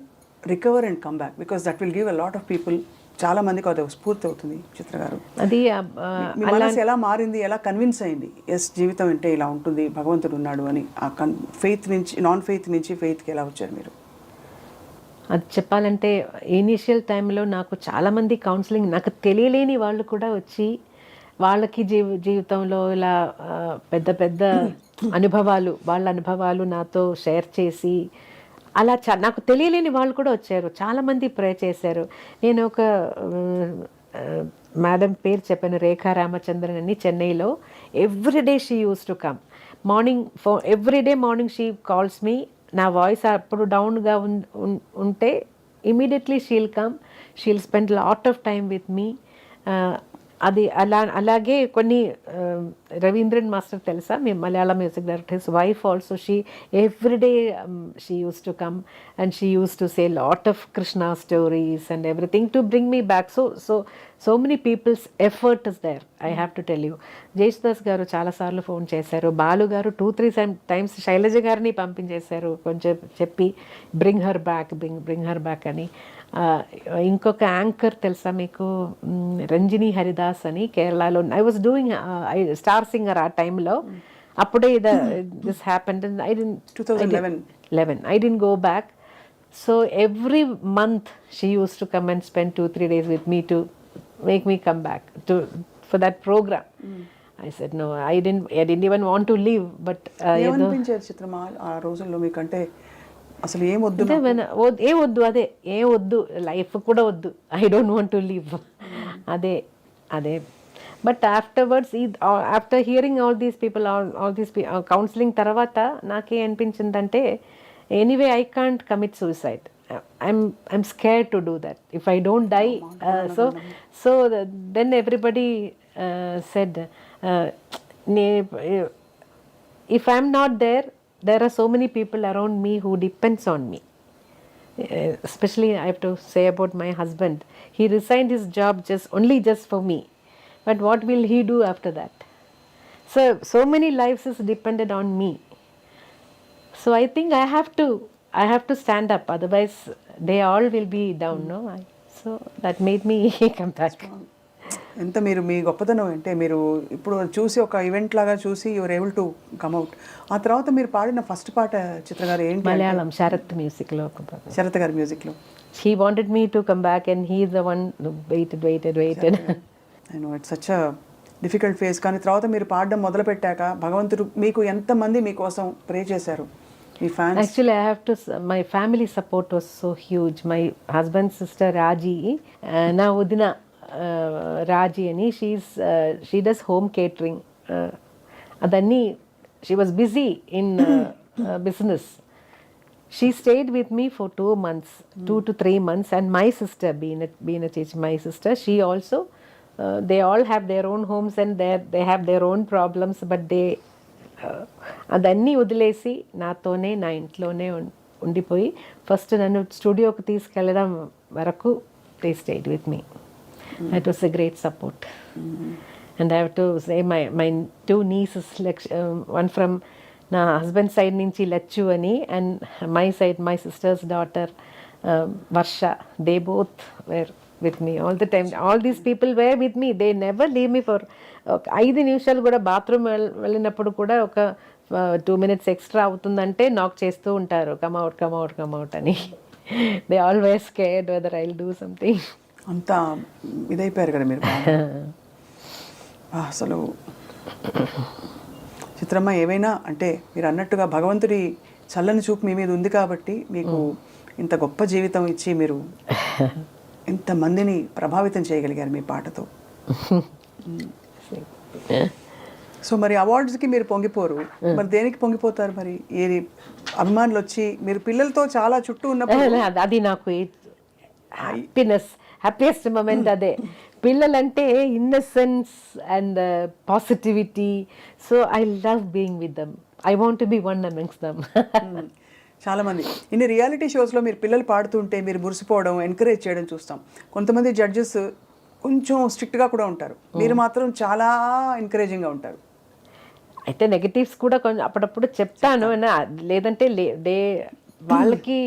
A: recover and come back? Because that will give a lot of people, చాలా మందికి అది స్ఫూర్తి అవుతుంది. చిత్ర గారు,
B: అది
A: మీ మనసు ఎలా మారింది, ఎలా కన్విన్స్ అయింది ఎస్ జీవితం అంటే ఇలా ఉంటుంది, భగవంతుడు ఉన్నాడు అని? ఆ ఫెయిత్ నుంచి, నాన్ ఫెయిత్ నుంచి ఫెయిత్కి ఎలా వచ్చారు మీరు?
B: అది చెప్పాలంటే ఇనీషియల్ టైంలో నాకు చాలామంది కౌన్సిలింగ్, నాకు తెలియలేని వాళ్ళు కూడా వచ్చి వాళ్ళకి జీవితంలో ఇలా పెద్ద పెద్ద అనుభవాలు, వాళ్ళ అనుభవాలు నాతో షేర్ చేసి అలా నాకు తెలియలేని వాళ్ళు కూడా వచ్చారు. చాలామంది ప్రే చేశారు. నేను ఒక మేడం పేరు చెప్పాను, రేఖా రామచంద్రన్ అని, చెన్నైలో. Everyday she use to come morning, everyday morning she calls me. నా వాయిస్ అప్పుడు డౌన్గా ఉంటే immediately she'll come, she'll spend lot of time with me. అది అలాగే కొన్ని రవీంద్రన్ మాస్టర్ తెలుసా, మీ Malayalam music director, his wife also, she everyday she use to come and she use to say lot of Krishna stories and everything to bring me back. So many peoples effort is there, I have to tell you. Yesudas garu చాలాసార్లు phone చేశారు, బాలు గారు 2-3 times Shailaja గారిని పంపించేశారు కొంచెం చెప్పి bring her back అని. ఇంకొక anchor తెలుసా మీకు, రంజిని హరిదాస్ అని, కేరళలో. I was doing star singer ఆ టైంలో. అప్పుడే this happened. I didn't 2011 I didn't go back. So every month she use to come and spend 2-3 days with me to make me come back for that program. I said no, I didn't even want to leave. But
A: ఏమనిపించేది చిత్రమా ఆ రోజుల్లో మీకంటే? అసలు ఏం వద్దు,
B: అదే ఏం వద్దు, life కూడా వద్దు, I don't want to leave, అదే. But afterwards, after hearing all these people, all these counselling తర్వాత నాకే అనిపించిందంటే, anyway I can't commit suicide. I'm scared to do that. If I don't die, then everybody said, if I'm not there, there are so many people around me who depends on me. Especially I have to say about my husband. He resigned his job just for me. But what will he do after that? So many lives is dependent on me. So I think I have to stand up, otherwise they all will be down, no? So that made me come back.
A: ఎంత మీరు మీ గొప్పతనం అంటే, మీరు ఇప్పుడు చూసి ఒక event లాగా చూసి your able to come out. ఆ తర్వాత మీరు పాడిన ఫస్ట్ పాట చిత్ర గారు ఏంటి?
B: మలయాళం, శరత్ మ్యూజిక్లో.
A: శరత్ గారి మ్యూజిక్లో.
B: He wanted me to come back and he is the one who waited.
A: I know it's such a difficult phase. కానీ తర్వాత మీరు పాడడం మొదలు పెట్టాక భగవంతుడు మీకు ఎంతమంది మీకోసం ప్రే చేశారు, మీ fans?
B: Actually, I have to. My family support was so huge. My husband's sister Raji, na Udina Raji ani, she does home catering. Adanni, she was busy in business. She stayed with me for 2 months, 2 to 3 months, and my sister, Beenachi, my sister, she also. They all have their own homes and they have their own problems, but they. అదన్నీ వదిలేసి నాతోనే, నా ఇంట్లోనే ఉండిపోయి first నన్ను స్టూడియోకి తీసుకెళ్ళడం వరకు they stayed with me. That was a great support. And I have to say my 2 nieces, one from నా హస్బెండ్ సైడ్ నుంచి లచ్చు అని, and my side my sister's daughter Varsha, they both were with me all the time. All these people were with me. They never leave me for 5 నిమిషాలు కూడా. Bathroom వెళ్ళినప్పుడు కూడా ఒక 2 minutes extra అవుతుందంటే నాక్ చేస్తూ ఉంటారు, కమ్ అవుట్ అని. They always scared weather I will do something.
A: అంత ఇదైపోయారు కదా మీరు. అసలు చిత్రమ్మ, ఏవైనా అంటే మీరు అన్నట్టుగా భగవంతుడి చల్లని చూపు మీ మీద ఉంది కాబట్టి మీకు ఇంత గొప్ప జీవితం ఇచ్చి మీరు ఇంతమందిని ప్రభావితం చేయగలిగారు మీ పాటతో. సో మరి అవార్డ్స్కి మీరు పొంగిపోరు, మరి దేనికి పొంగిపోతారు? మరి ఏది అభిమానులు వచ్చి మీరు పిల్లలతో చాలా చుట్టూ ఉన్నప్పుడు
B: అది నాకు హ్యాపీయెస్ట్ మూమెంట్ అదే. పిల్లలంటే innocence and positivity. So I love being with them. I want to be one amongst them.
A: చాలామంది ఇన్ని రియాలిటీ షోస్లో మీరు పిల్లలు పాడుతుంటే మీరు మురిసిపోవడం, ఎంకరేజ్ చేయడం చూస్తాం. కొంతమంది జడ్జెస్ కొంచెం స్ట్రిక్ట్గా కూడా ఉంటారు, మీరు మాత్రం చాలా ఎంకరేజింగ్గా ఉంటారు.
B: అయితే నెగటివ్స్ కూడా కొంచెం అప్పుడప్పుడు చెప్తాను, లేదంటే వాళ్ళకి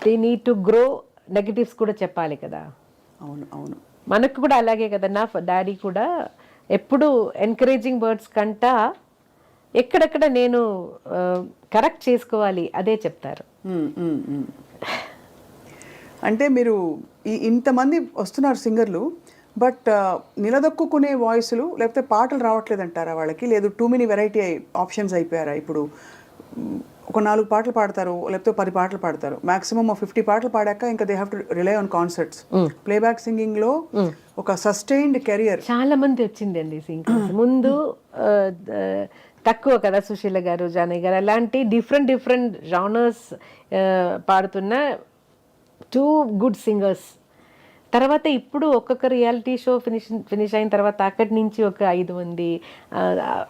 B: they need to grow, negatives కూడా చెప్పాలి కదా.
A: అవును అవును,
B: మనకు కూడా అలాగే కదా. నా డాడీ కూడా ఎప్పుడు ఎంకరేజింగ్ వర్డ్స్ కంటా ఎక్కడెక్కడ నేను కరెక్ట్ చేసుకోవాలి అదే చెప్తారు.
A: అంటే మీరు ఇంతమంది వస్తున్నారు సింగర్లు, బట్ నిలదొక్కునే వాయిస్లు లేకపోతే పాటలు రావట్లేదు అంటారా వాళ్ళకి? లేదు టూ మెనీ వెరైటీ ఆప్షన్స్ అయిపోయారా? ఇప్పుడు ఒక 4 పాటలు పాడతారు, లేకపోతే 10 పాటలు పాడతారు, మాక్సిమం 50 పాటలు పాడాక ఇంకా they have to rely on concerts. Playback singing లో ఒక సస్టైన్డ్ కెరియర్
B: చాలా మంది వచ్చిందండి సింగర్స్. ముందు తక్కువ కదా, సుశీల గారు, జానయ్య గారు అలాంటి డిఫరెంట్ జానర్స్ పాడుతున్న 2 గుడ్ సింగర్స్. తర్వాత ఇప్పుడు ఒక్కొక్క రియాలిటీ షో ఫినిష్ అయిన తర్వాత అక్కడి నుంచి ఒక 5 మంది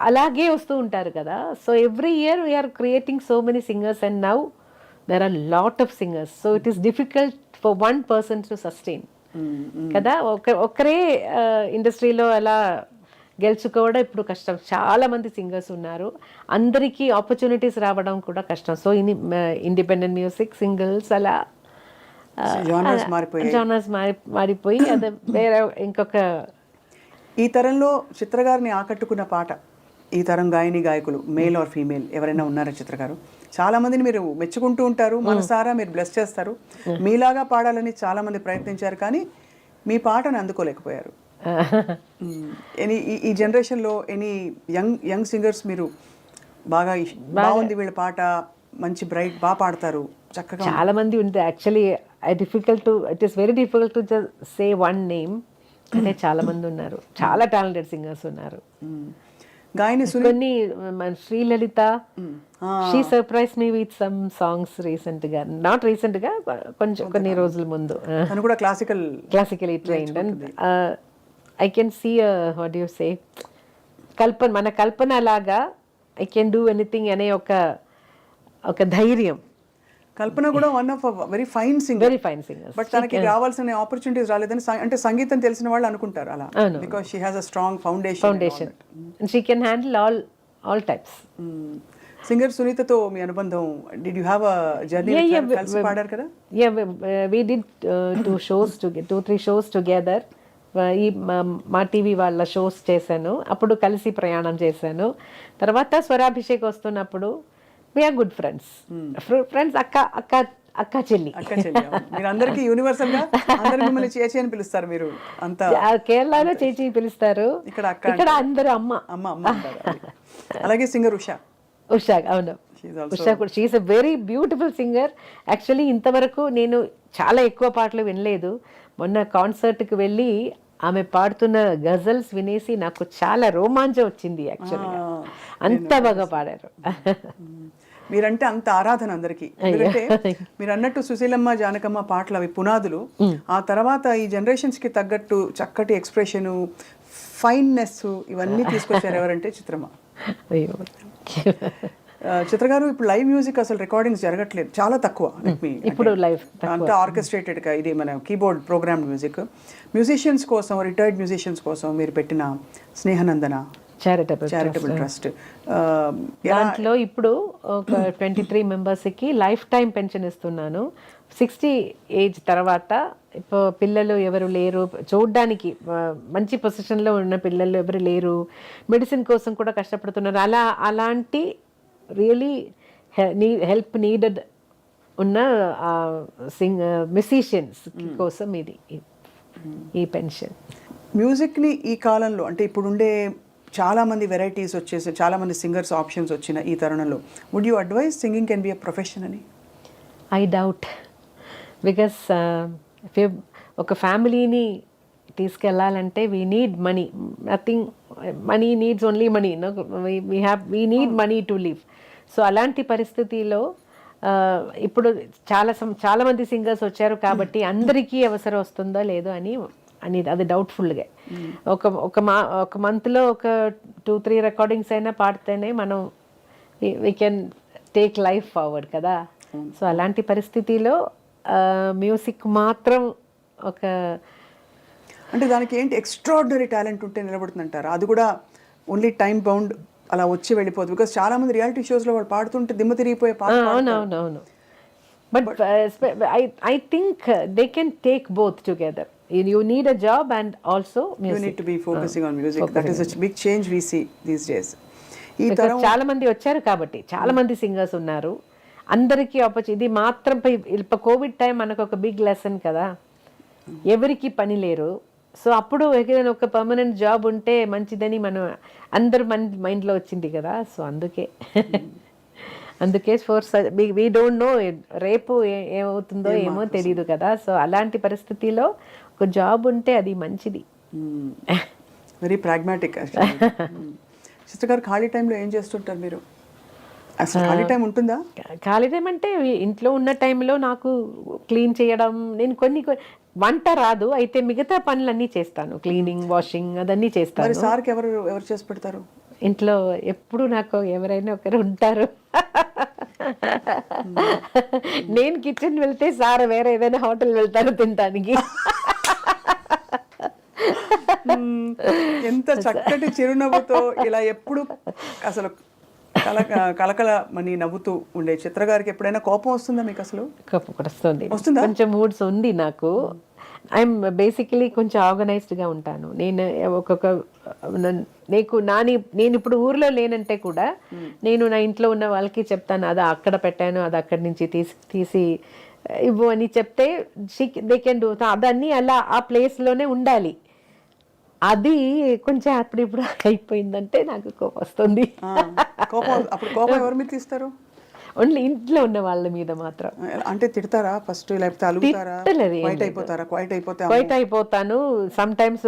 B: అలాగే వస్తూ ఉంటారు కదా. So every year we're creating so many singers and now there are lot of singers. So it is difficult for one person to sustain కదా. ఒకరే ఇండస్ట్రీలో అలా గెలుచుకోవడం ఇప్పుడు కష్టం. చాలా మంది సింగర్స్ ఉన్నారు, అందరికీ ఆపర్చునిటీస్ రావడం కూడా కష్టం. సో ఇండిపెండెంట్ మ్యూజిక్, సింగిల్స్ అలా
A: జానర్స్
B: మారిపోయి అది వేరే ఇంకొక.
A: ఈ తరంలో చిత్ర గారిని ఆకట్టుకున్న పాట, ఈ తరం గాయకులు మేల్ ఆర్ ఫీమేల్ ఎవరైనా ఉన్నారా చిత్ర గారు? చాలా మందిని మీరు మెచ్చుకుంటూ ఉంటారు, మనసారా మీరు బ్లెస్ చేస్తారు. మీలాగా పాడాలని చాలా మంది ప్రయత్నించారు, కానీ మీ పాటను అందుకోలేకపోయారు. ఈ జనరేషన్లో ఎనీ యంగ్ సింగర్స్ మీరు బాగుంది వీళ్ళ పాట, మంచి బ్రైట్, బాగా పాడతారు, చక్కగా?
B: చాలా మంది ఉంది actually. It is very difficult to say one name. అంటే చాలా మంది ఉన్నారు, చాలా టాలెంటెడ్ సింగర్స్ ఉన్నారు. కొన్ని Sreelalitha, she surprise me with some songs recent గా, నాట్ రీసెంట్ గా, కొన్ని రోజుల ముందు.
A: తను కూడా
B: classically trained. And I can see what you say మన కల్పన లాగా ఐ కెన్ డూ ఎనీథింగ్ అనే ఒక ధైర్యం.
A: కల్పన కూడా one of very fine singer, but తనకి రావాల్సిన ఆపర్చునిటీస్ రాలేదని అంటే సంగీతం తెలిసిన వాళ్ళు అనుకుంటారు అలా, because she has a strong foundation.
B: She can handle all types.
A: Singer సునీతతో మీ అనుబంధం, did you have a journey? కలిసి పాడారు కదా?
B: We did 2-3 shows together. ఈ మా టీవీ వాళ్ళ షోస్ చేశాను, అప్పుడు కలిసి ప్రయాణం చేశాను. తర్వాత స్వరాభిషేక్ వస్తున్నప్పుడు వీఆర్ గుడ్ ఫ్రెండ్స్. అక్క చెల్లి.
A: మీరు అందరికి యూనివర్సల్ గా అందరూ మిమ్మల్ని చేచి అని పిలుస్తారు, మీరు అంతా
B: కేరళలో చేచి పిలుస్తారు, ఇక్కడ అందరూ అమ్మ.
A: అలాగే సింగర్ ఉషా.
B: అవును, ఉషా కూడా she's a very beautiful singer. Actually ఇంతవరకు నేను చాలా ఎక్కువ పాటలు వినలేదు. మొన్న కాన్సర్ట్కి వెళ్ళి ఆమె పాడుతున్న గజల్స్ వినేసి నాకు చాలా రోమాంచం వచ్చింది. యాక్చువల్గా అంత బాగా పాడారు.
A: మీరంటే అంత ఆరాధన అందరికీ. ఎందుకంటే మీరు అన్నట్టు సుశీలమ్మ, జానకమ్మ పాటలు అవి పునాదులు. ఆ తర్వాత ఈ జనరేషన్స్ కి తగ్గట్టు చక్కటి ఎక్స్ప్రెషన్, ఫైన్నెస్ ఇవన్నీ తీసుకొచ్చారు ఎవరంటే చిత్రమ్మ. చిత్ర గారు, ఇప్పుడు లైవ్ మ్యూజిక్ అసలు రికార్డింగ్స్ జరగట్లేదు, చాలా తక్కువ.
B: ఇప్పుడు లైవ్
A: అంతా ఆర్కెస్ట్రేటెడ్ గా, ఇది మన కీబోర్డ్ ప్రోగ్రామ్ మ్యూజిక్. మ్యూజిషియన్స్ కోసం, రిటైర్డ్ మ్యూజిషియన్స్ కోసం మీరు పెట్టిన స్నేహనందన చారిటబుల్ ట్రస్ట్,
B: దాంట్లో ఇప్పుడు ఒక 23 మెంబర్స్కి లైఫ్ టైం పెన్షన్ ఇస్తున్నాను. 60 ఏజ్ తర్వాత ఇప్పుడు పిల్లలు ఎవరు లేరు, చూడ్డానికి మంచి పొజిషన్లో ఉన్న పిల్లలు ఎవరు లేరు, మెడిసిన్ కోసం కూడా కష్టపడుతున్నారు. అలాంటి రియలీ హెల్ప్ నీడెడ్ ఉన్న మ్యూజిషియన్స్ కోసం ఇది ఈ పెన్షన్.
A: మ్యూజిక్ని ఈ కాలంలో, అంటే ఇప్పుడుండే చాలామంది వెరైటీస్ వచ్చేసి చాలామంది సింగర్స్ ఆప్షన్స్ వచ్చిన ఈ తరుణంలో would you advise singing can be a profession అని?
B: ఐ డౌట్, బికాస్ ఒక ఫ్యామిలీని తీసుకెళ్ళాలంటే we need money, nothing, money needs only money, we need money to live. So అలాంటి పరిస్థితిలో ఇప్పుడు చాలామంది సింగర్స్ వచ్చారు కాబట్టి అందరికీ అవసరం వస్తుందో లేదో అని అది డౌట్ఫుల్గా. ఒక మంత్లో ఒక 2-3 రికార్డింగ్స్ అయినా పాడితేనే మనం we can take life forward కదా. సో అలాంటి పరిస్థితిలో మ్యూజిక్ మాత్రం
A: అంటే దానికి ఏంటి ఎక్స్ట్రాడినరీ టాలెంట్ ఉంటే నిలబడుతుందంటారా? అది కూడా ఓన్లీ టైం బౌండ్ అలా వచ్చి వెళ్ళిపోదు. బికాస్ చాలా మంది రియాలిటీ షోస్లో వాళ్ళు పాడుతుంటే దిమ్మ తిరిగిపోయే పాట.
B: అవునవునవును. But I think they can take both together. You need a job and also music.
A: You need to be focusing on music. That is a big change we see these days.
B: చాలా మంది వచ్చారు కాబట్టి చాలా మంది singers ఉన్నారు, అందరికీ ఇది మాత్రం కోవిడ్ టైం మనకు ఒక బిగ్ లెసన్ కదా, ఎవరికి పని లేరు. సో అప్పుడు ఏదైనా ఒక పర్మనెంట్ జాబ్ ఉంటే మంచిదని మనం అందరు మైండ్లో వచ్చింది కదా. సో అందుకే వీ డోంట్ నో రేపు ఏమవుతుందో ఏమో తెలియదు కదా. సో అలాంటి పరిస్థితిలో ఒక జాబ్ ఉంటే అది మంచిది.
A: Very pragmatic. సిస్టర్ గారు ఖాళీ టైంలో ఏం చేస్తుంటారు మీరు? అసలు ఖాళీ టైం ఉంటుందా?
B: ఖాళీ టైం అంటే ఇంట్లో ఉన్న టైంలో నాకు క్లీన్ చేయడం, నేను కొన్ని వంట రాదు అయితే మిగతా పనులన్నీ చేస్తాను, క్లీనింగ్, వాషింగ్ అదన్నీ చేస్తాను.
A: సార్కి ఎవరు చేసి పెడతారు?
B: ఇంట్లో ఎప్పుడు నాకు ఎవరైనా ఒకరు ఉంటారు. నేను కిచెన్ వెళ్తే సార్ వేరే ఏదైనా హోటల్ వెళ్తారు తినడానికి.
A: ఎంత చక్కటి చిరునవ్వుతో ఇలా ఎప్పుడు అసలు కలకలమని నవ్వుతూ ఉండే చిత్ర గారికి ఎప్పుడైనా కోపం వస్తుందా మీకు? అసలు
B: కోపం వస్తుంది, కొంచెం మూడ్స్ ఉంది నాకు. ఐఎమ్ బేసికలీ కొంచెం ఆర్గనైజ్డ్గా ఉంటాను నేను. నేను ఇప్పుడు ఊర్లో లేనంటే కూడా నేను నా ఇంట్లో ఉన్న వాళ్ళకి చెప్తాను, అది అక్కడ పెట్టాను, అది అక్కడి నుంచి తీసి ఇవ్వు అని చెప్తే దే కెన్ డూ. అదన్నీ అలా ఆ ప్లేస్లోనే ఉండాలి. అది కొంచెం ఇప్పుడు అయిపోయిందంటే నాకు కోపం వస్తుంది.
A: కోపం ఎవరి మీద తీస్తారు?
B: ఓన్లీ ఇంట్లో ఉన్న వాళ్ళ మీద మాత్రం.
A: అంటే తిడతారా ఫస్ట్, లేకపోతే అలుగుతారా? క్వైట్
B: అయిపోతాను. సమ్ టైమ్స్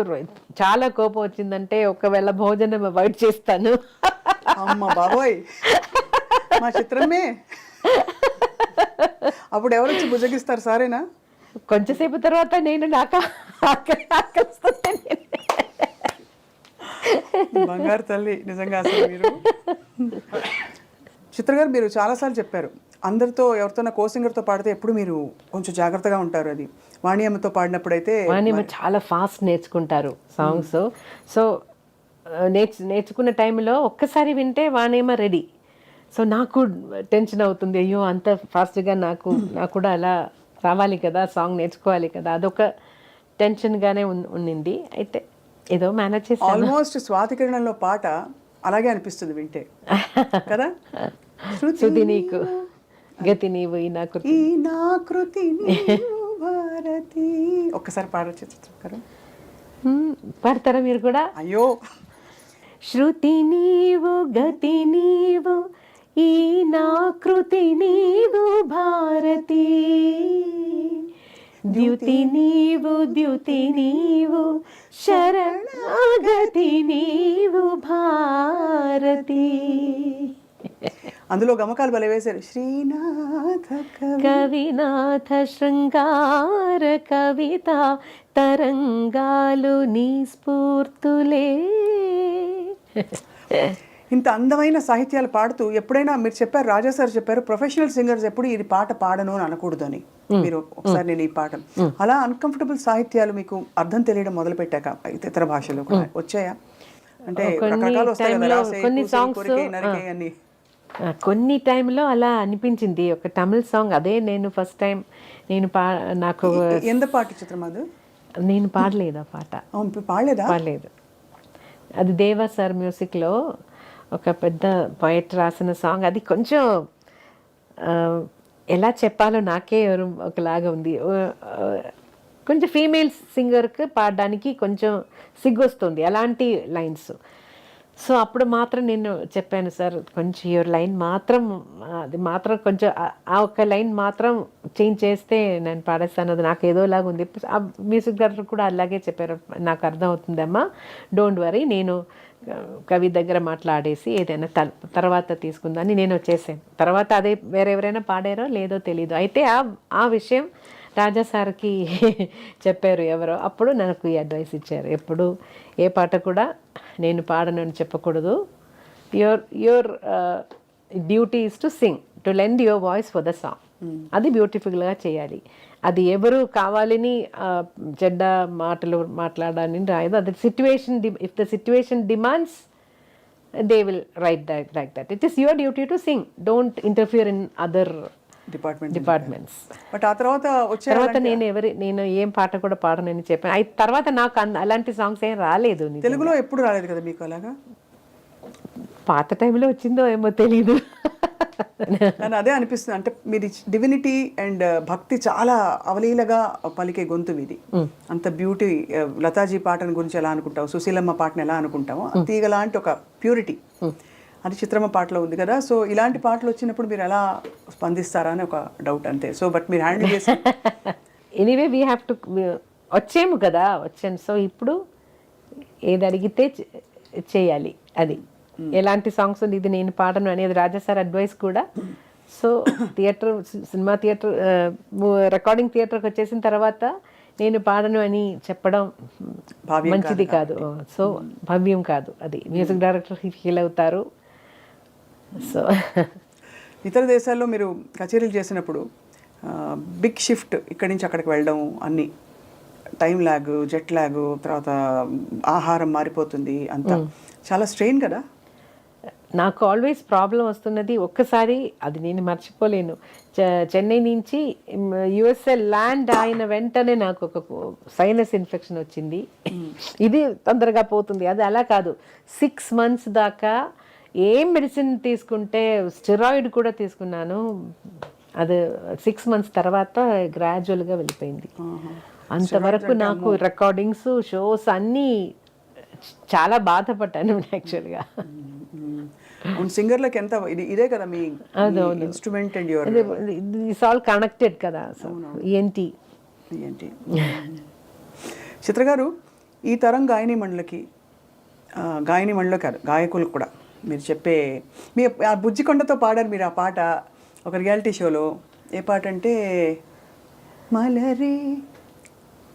B: చాలా కోపం వచ్చిందంటే ఒకవేళ భోజనం అవాయిడ్ చేస్తాను.
A: అమ్మ బాబోయ్, మా చిత్రమే. అప్పుడు ఎవరు వచ్చి భుజగిస్తారు? సారేనా?
B: కొంచెంసేపు తర్వాత నేను నాకు
A: బంగారు తల్లి నిజంగా. అసలు మీరు చిత్ర గారు, మీరు చాలాసార్లు చెప్పారు అందరితో ఎవరితోనా సింగర్తో పాడితే ఎప్పుడు మీరు కొంచెం జాగ్రత్తగా ఉంటారు. అది వాణియమ్మతో పాడినప్పుడు అయితే
B: వాణియమ్మ చాలా ఫాస్ట్ నేర్చుకుంటారు సాంగ్స్. సో నేర్చుకున్న టైంలో ఒక్కసారి వింటే వాణియమ్మ రెడీ. సో నాకు టెన్షన్ అవుతుంది, అయ్యో అంత ఫాస్ట్గా నాకు కూడా అలా రావాలి కదా, సాంగ్ నేర్చుకోవాలి కదా, అదొక టెన్షన్గానే ఉండింది. అయితే ఏదో మేనేజ్ చేసి
A: ఆల్మోస్ట్ స్వాతి కిరణంలో పాట అలాగే అనిపిస్తుంది వింటే కదా.
B: శృతి నీకు గతి నీవు ఈ
A: నాకృతి భారతి. ఒక్కసారి పాడొచ్చు చిత్రం?
B: పాడతారా మీరు కూడా?
A: అయ్యో.
B: శృతి నీవు గతి నీవు ఈ నాకృతి నీవు భారతి, ద్యుతి నీవు శరణాగతి నీవు భారతి.
A: అందులో గమకాలు భలే వేశారు. శ్రీనాథ
B: కవినాథ శృంగార కవిత తరంగాలు నీ స్ఫూర్తులే.
A: ఇంత అందమైన సాహిత్యాలు పాడుతూ ఎప్పుడైనా మీరు చెప్పారు, రాజా సార్ చెప్పారు, ప్రొఫెషనల్ సింగర్స్ ఎప్పుడు ఇది పాట పాడను అని అనకూడదు అని. మీరు ఒకసారి నేను ఈ పాట అలా అన్కంఫర్టబుల్ సాహిత్యాలు మీకు అర్థం తెలియడం మొదలు పెట్టాక ఇతర భాషలో వచ్చాయా? అంటే రకరకాలు వస్తాయి కదా,
B: కొన్ని టైంలో అలా అనిపించింది. ఒక తమిళ్ సాంగ్, అదే నేను ఫస్ట్ టైం నాకు
A: ఎంత పాట చిత్రం అది?
B: నేను పాడలేదు ఆ పాట. పాడలేదు. అది దేవా సార్ మ్యూజిక్లో ఒక పెద్ద పోయట్ రాసిన సాంగ్. అది కొంచెం ఎలా చెప్పాలో నాకే ఒకలాగా ఉంది. కొంచెం ఫీమేల్ సింగర్కి పాడడానికి కొంచెం సిగ్గొస్తుంది అలాంటి లైన్స్. సో అప్పుడు మాత్రం నేను చెప్పాను సార్, కొంచెం యువర్ లైన్ మాత్రం అది మాత్రం కొంచెం ఆ ఒక్క లైన్ మాత్రం చేంజ్ చేస్తే నేను పాడేస్తాను, అది నాకు ఏదోలాగా ఉంది. ఆ మ్యూజిక్ డైరెక్టర్ కూడా అలాగే చెప్పారు, నాకు అర్థం అవుతుందమ్మా, డోంట్ వరీ, నేను కవి దగ్గర మాట్లాడేసి ఏదైనా తర్వాత తీసుకుందని నేను వచ్చేసాను. తర్వాత అదే వేరెవరైనా పాడారో లేదో తెలీదు. అయితే ఆ విషయం రాజా సార్కి చెప్పారు ఎవరో, అప్పుడు నాకు ఈ అడ్వైస్ ఇచ్చారు, ఎప్పుడు ఏ పాట కూడా నేను పాడను అని చెప్పకూడదు, your duty is to sing, to lend your voice for the song. అది బ్యూటిఫుల్గా చేయాలి. అది ఎవరు కావాలని చెడ్డ మాటలు మాట్లాడాలని రాయదు. అది situation, if the situation demands they will write like that. It is your duty to sing, don't interfere in other departments.
A: But ఆ తర్వాత
B: నేను ఏం పాట కూడా పాడనని చెప్పాను. తర్వాత నాకు అలాంటి సాంగ్స్ ఏం రాలేదు.
A: తెలుగులో ఎప్పుడు రాలేదు కదా మీకు అలాగా?
B: పాత టైంలో వచ్చిందో ఏమో తెలీదు.
A: కానీ అదే అనిపిస్తుంది, అంటే మీరు డివినిటీ అండ్ భక్తి చాలా అవలీలగా పలికే గొంతు మీది. అంత బ్యూటీ. లతాజీ పాటను గురించి ఎలా అనుకుంటావు, సుశీలమ్మ పాటను ఎలా అనుకుంటామో, తీగ లాంటి ఒక ప్యూరిటీ అది చిత్రమ్మ పాటలో ఉంది కదా. సో ఇలాంటి పాటలు వచ్చినప్పుడు మీరు ఎలా స్పందిస్తారా అని ఒక డౌట్ అంతే. సో బట్ మీరు హ్యాండిల్ చేసి
B: ఎనీవే వీ హ్యావ్ టు, వచ్చాము కదా, వచ్చాను. సో ఇప్పుడు ఏది అడిగితే చేయాలి. అది ఎలాంటి సాంగ్స్ ఉంది, ఇది నేను పాడను అనేది రాజా సార్ అడ్వైస్ కూడా. సో సినిమా థియేటర్, రికార్డింగ్ థియేటర్కి వచ్చేసిన తర్వాత నేను పాడను అని చెప్పడం మంచిది కాదు. సో భవ్యం కాదు, అది మ్యూజిక్ డైరెక్టర్ ఫీల్ అవుతారు. సో
A: ఇతర దేశాల్లో మీరు కచేరీలు చేసినప్పుడు బిగ్ షిఫ్ట్, ఇక్కడి నుంచి అక్కడికి వెళ్ళడం, అన్నీ టైం ల్యాగ్, జెట్ ల్యాగ్, తర్వాత ఆహారం మారిపోతుంది, అంతా చాలా స్ట్రెయిన్ కదా.
B: నాకు ఆల్వేస్ ప్రాబ్లం వస్తున్నది, ఒక్కసారి అది నేను మర్చిపోలేను. చెన్నై నుంచి యుఎస్ఏ ల్యాండ్ అయిన వెంటనే నాకు ఒక సైనస్ ఇన్ఫెక్షన్ వచ్చింది. ఇది తొందరగా పోతుంది, అది అలా కాదు. 6 months దాకా ఏం మెడిసిన్ తీసుకుంటే, స్టెరాయిడ్ కూడా తీసుకున్నాను, అది 6 months తర్వాత గ్రాడ్యువల్గా వెళ్ళిపోయింది. అంతవరకు నాకు రికార్డింగ్స్, షోస్ అన్నీ చాలా బాధపడ్డాను యాక్చువల్గా.
A: సింగర్లకు ఎంత ఇదే కదా మీ instrument and your
B: it's all connected కదా. సో ఏంటి
A: చిత్ర గారు, ఈ తరం గాయని మండలిలో కాదు, గాయకులకు కూడా మీరు చెప్పే, మీ ఆ బుజ్జికొండతో పాడారు మీరు ఆ పాట ఒక రియాలిటీ షోలో. ఏ పాట అంటే మలరి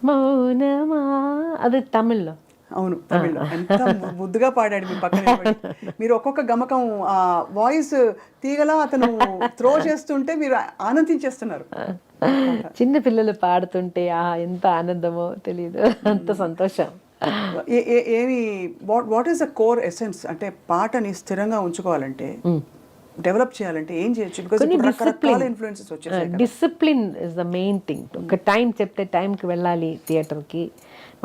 B: మౌనమా, అది తమిళ్లో.
A: అవును, తమిళ్లో. ఎంత ముద్దుగా పాడాడు మీ పక్కన. మీరు ఒక్కొక్క గమకం ఆ వాయిస్ తీగలా అతను త్రో చేస్తుంటే మీరు ఆనందించేస్తున్నారు.
B: చిన్న పిల్లలు పాడుతుంటే ఎంత ఆనందమో తెలియదు, అంత సంతోషం.
A: ఏమి what is the core essence? అంటే పాటని స్థిరంగా ఉంచుకోవాలంటే, డెవలప్ చేయాలంటే ఏం చేయొచ్చు? బికాజ్ రకరకాల ఇన్ఫ్లుయెన్సెస్ వచ్చేసాయి.
B: Discipline is the main thing. ఒక టైం చెప్తే టైంకి వెళ్ళాలి థియేటర్కి.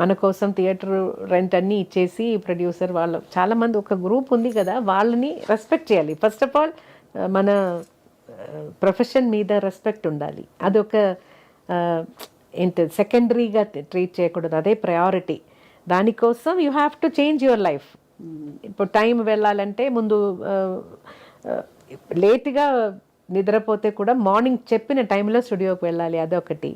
B: మన కోసం థియేటర్ రెంట్ అన్నీ ఇచ్చేసి ప్రొడ్యూసర్ వాళ్ళు చాలామంది ఒక గ్రూప్ ఉంది కదా, వాళ్ళని రెస్పెక్ట్ చేయాలి. ఫస్ట్ ఆఫ్ ఆల్ మన ప్రొఫెషన్ మీద రెస్పెక్ట్ ఉండాలి. అదొక ఏంటి సెకండరీగా ట్రీట్ చేయకూడదు, అదే ప్రయారిటీ. దానికోసం you have to change your life. ఇప్పుడు టైం వెళ్ళాలంటే ముందు లేట్గా నిద్రపోతే కూడా మార్నింగ్ చెప్పిన టైంలో స్టూడియోకి వెళ్ళాలి, అదొకటి.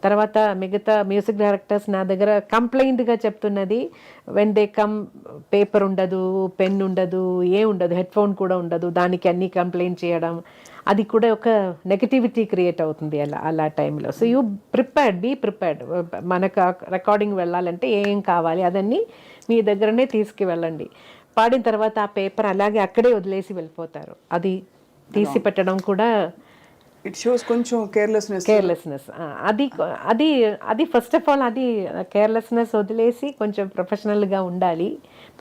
B: తర్వాత మిగతా మ్యూజిక్ డైరెక్టర్స్ నా దగ్గర కంప్లైంట్గా చెప్తున్నది, వెన్ దే కమ్ పేపర్ ఉండదు, పెన్ ఉండదు, ఉండదు, హెడ్ ఫోన్ కూడా ఉండదు, దానికి అన్నీ కంప్లైంట్ చేయడం, అది కూడా ఒక నెగటివిటీ క్రియేట్ అవుతుంది అలా టైంలో. So you be prepared. మనకు రికార్డింగ్ వెళ్ళాలంటే ఏం కావాలి అదన్నీ మీ దగ్గరనే తీసుకువెళ్ళండి. పాడిన తర్వాత ఆ పేపర్ అలాగే అక్కడే వదిలేసి వెళ్ళిపోతారు, అది తీసి పెట్టడం కూడా
A: ఇట్ షోస్ కొంచెం కేర్లెస్నెస్.
B: అది ఫస్ట్ ఆఫ్ ఆల్ అది కేర్లెస్నెస్ వదిలేసి కొంచెం ప్రొఫెషనల్గా ఉండాలి,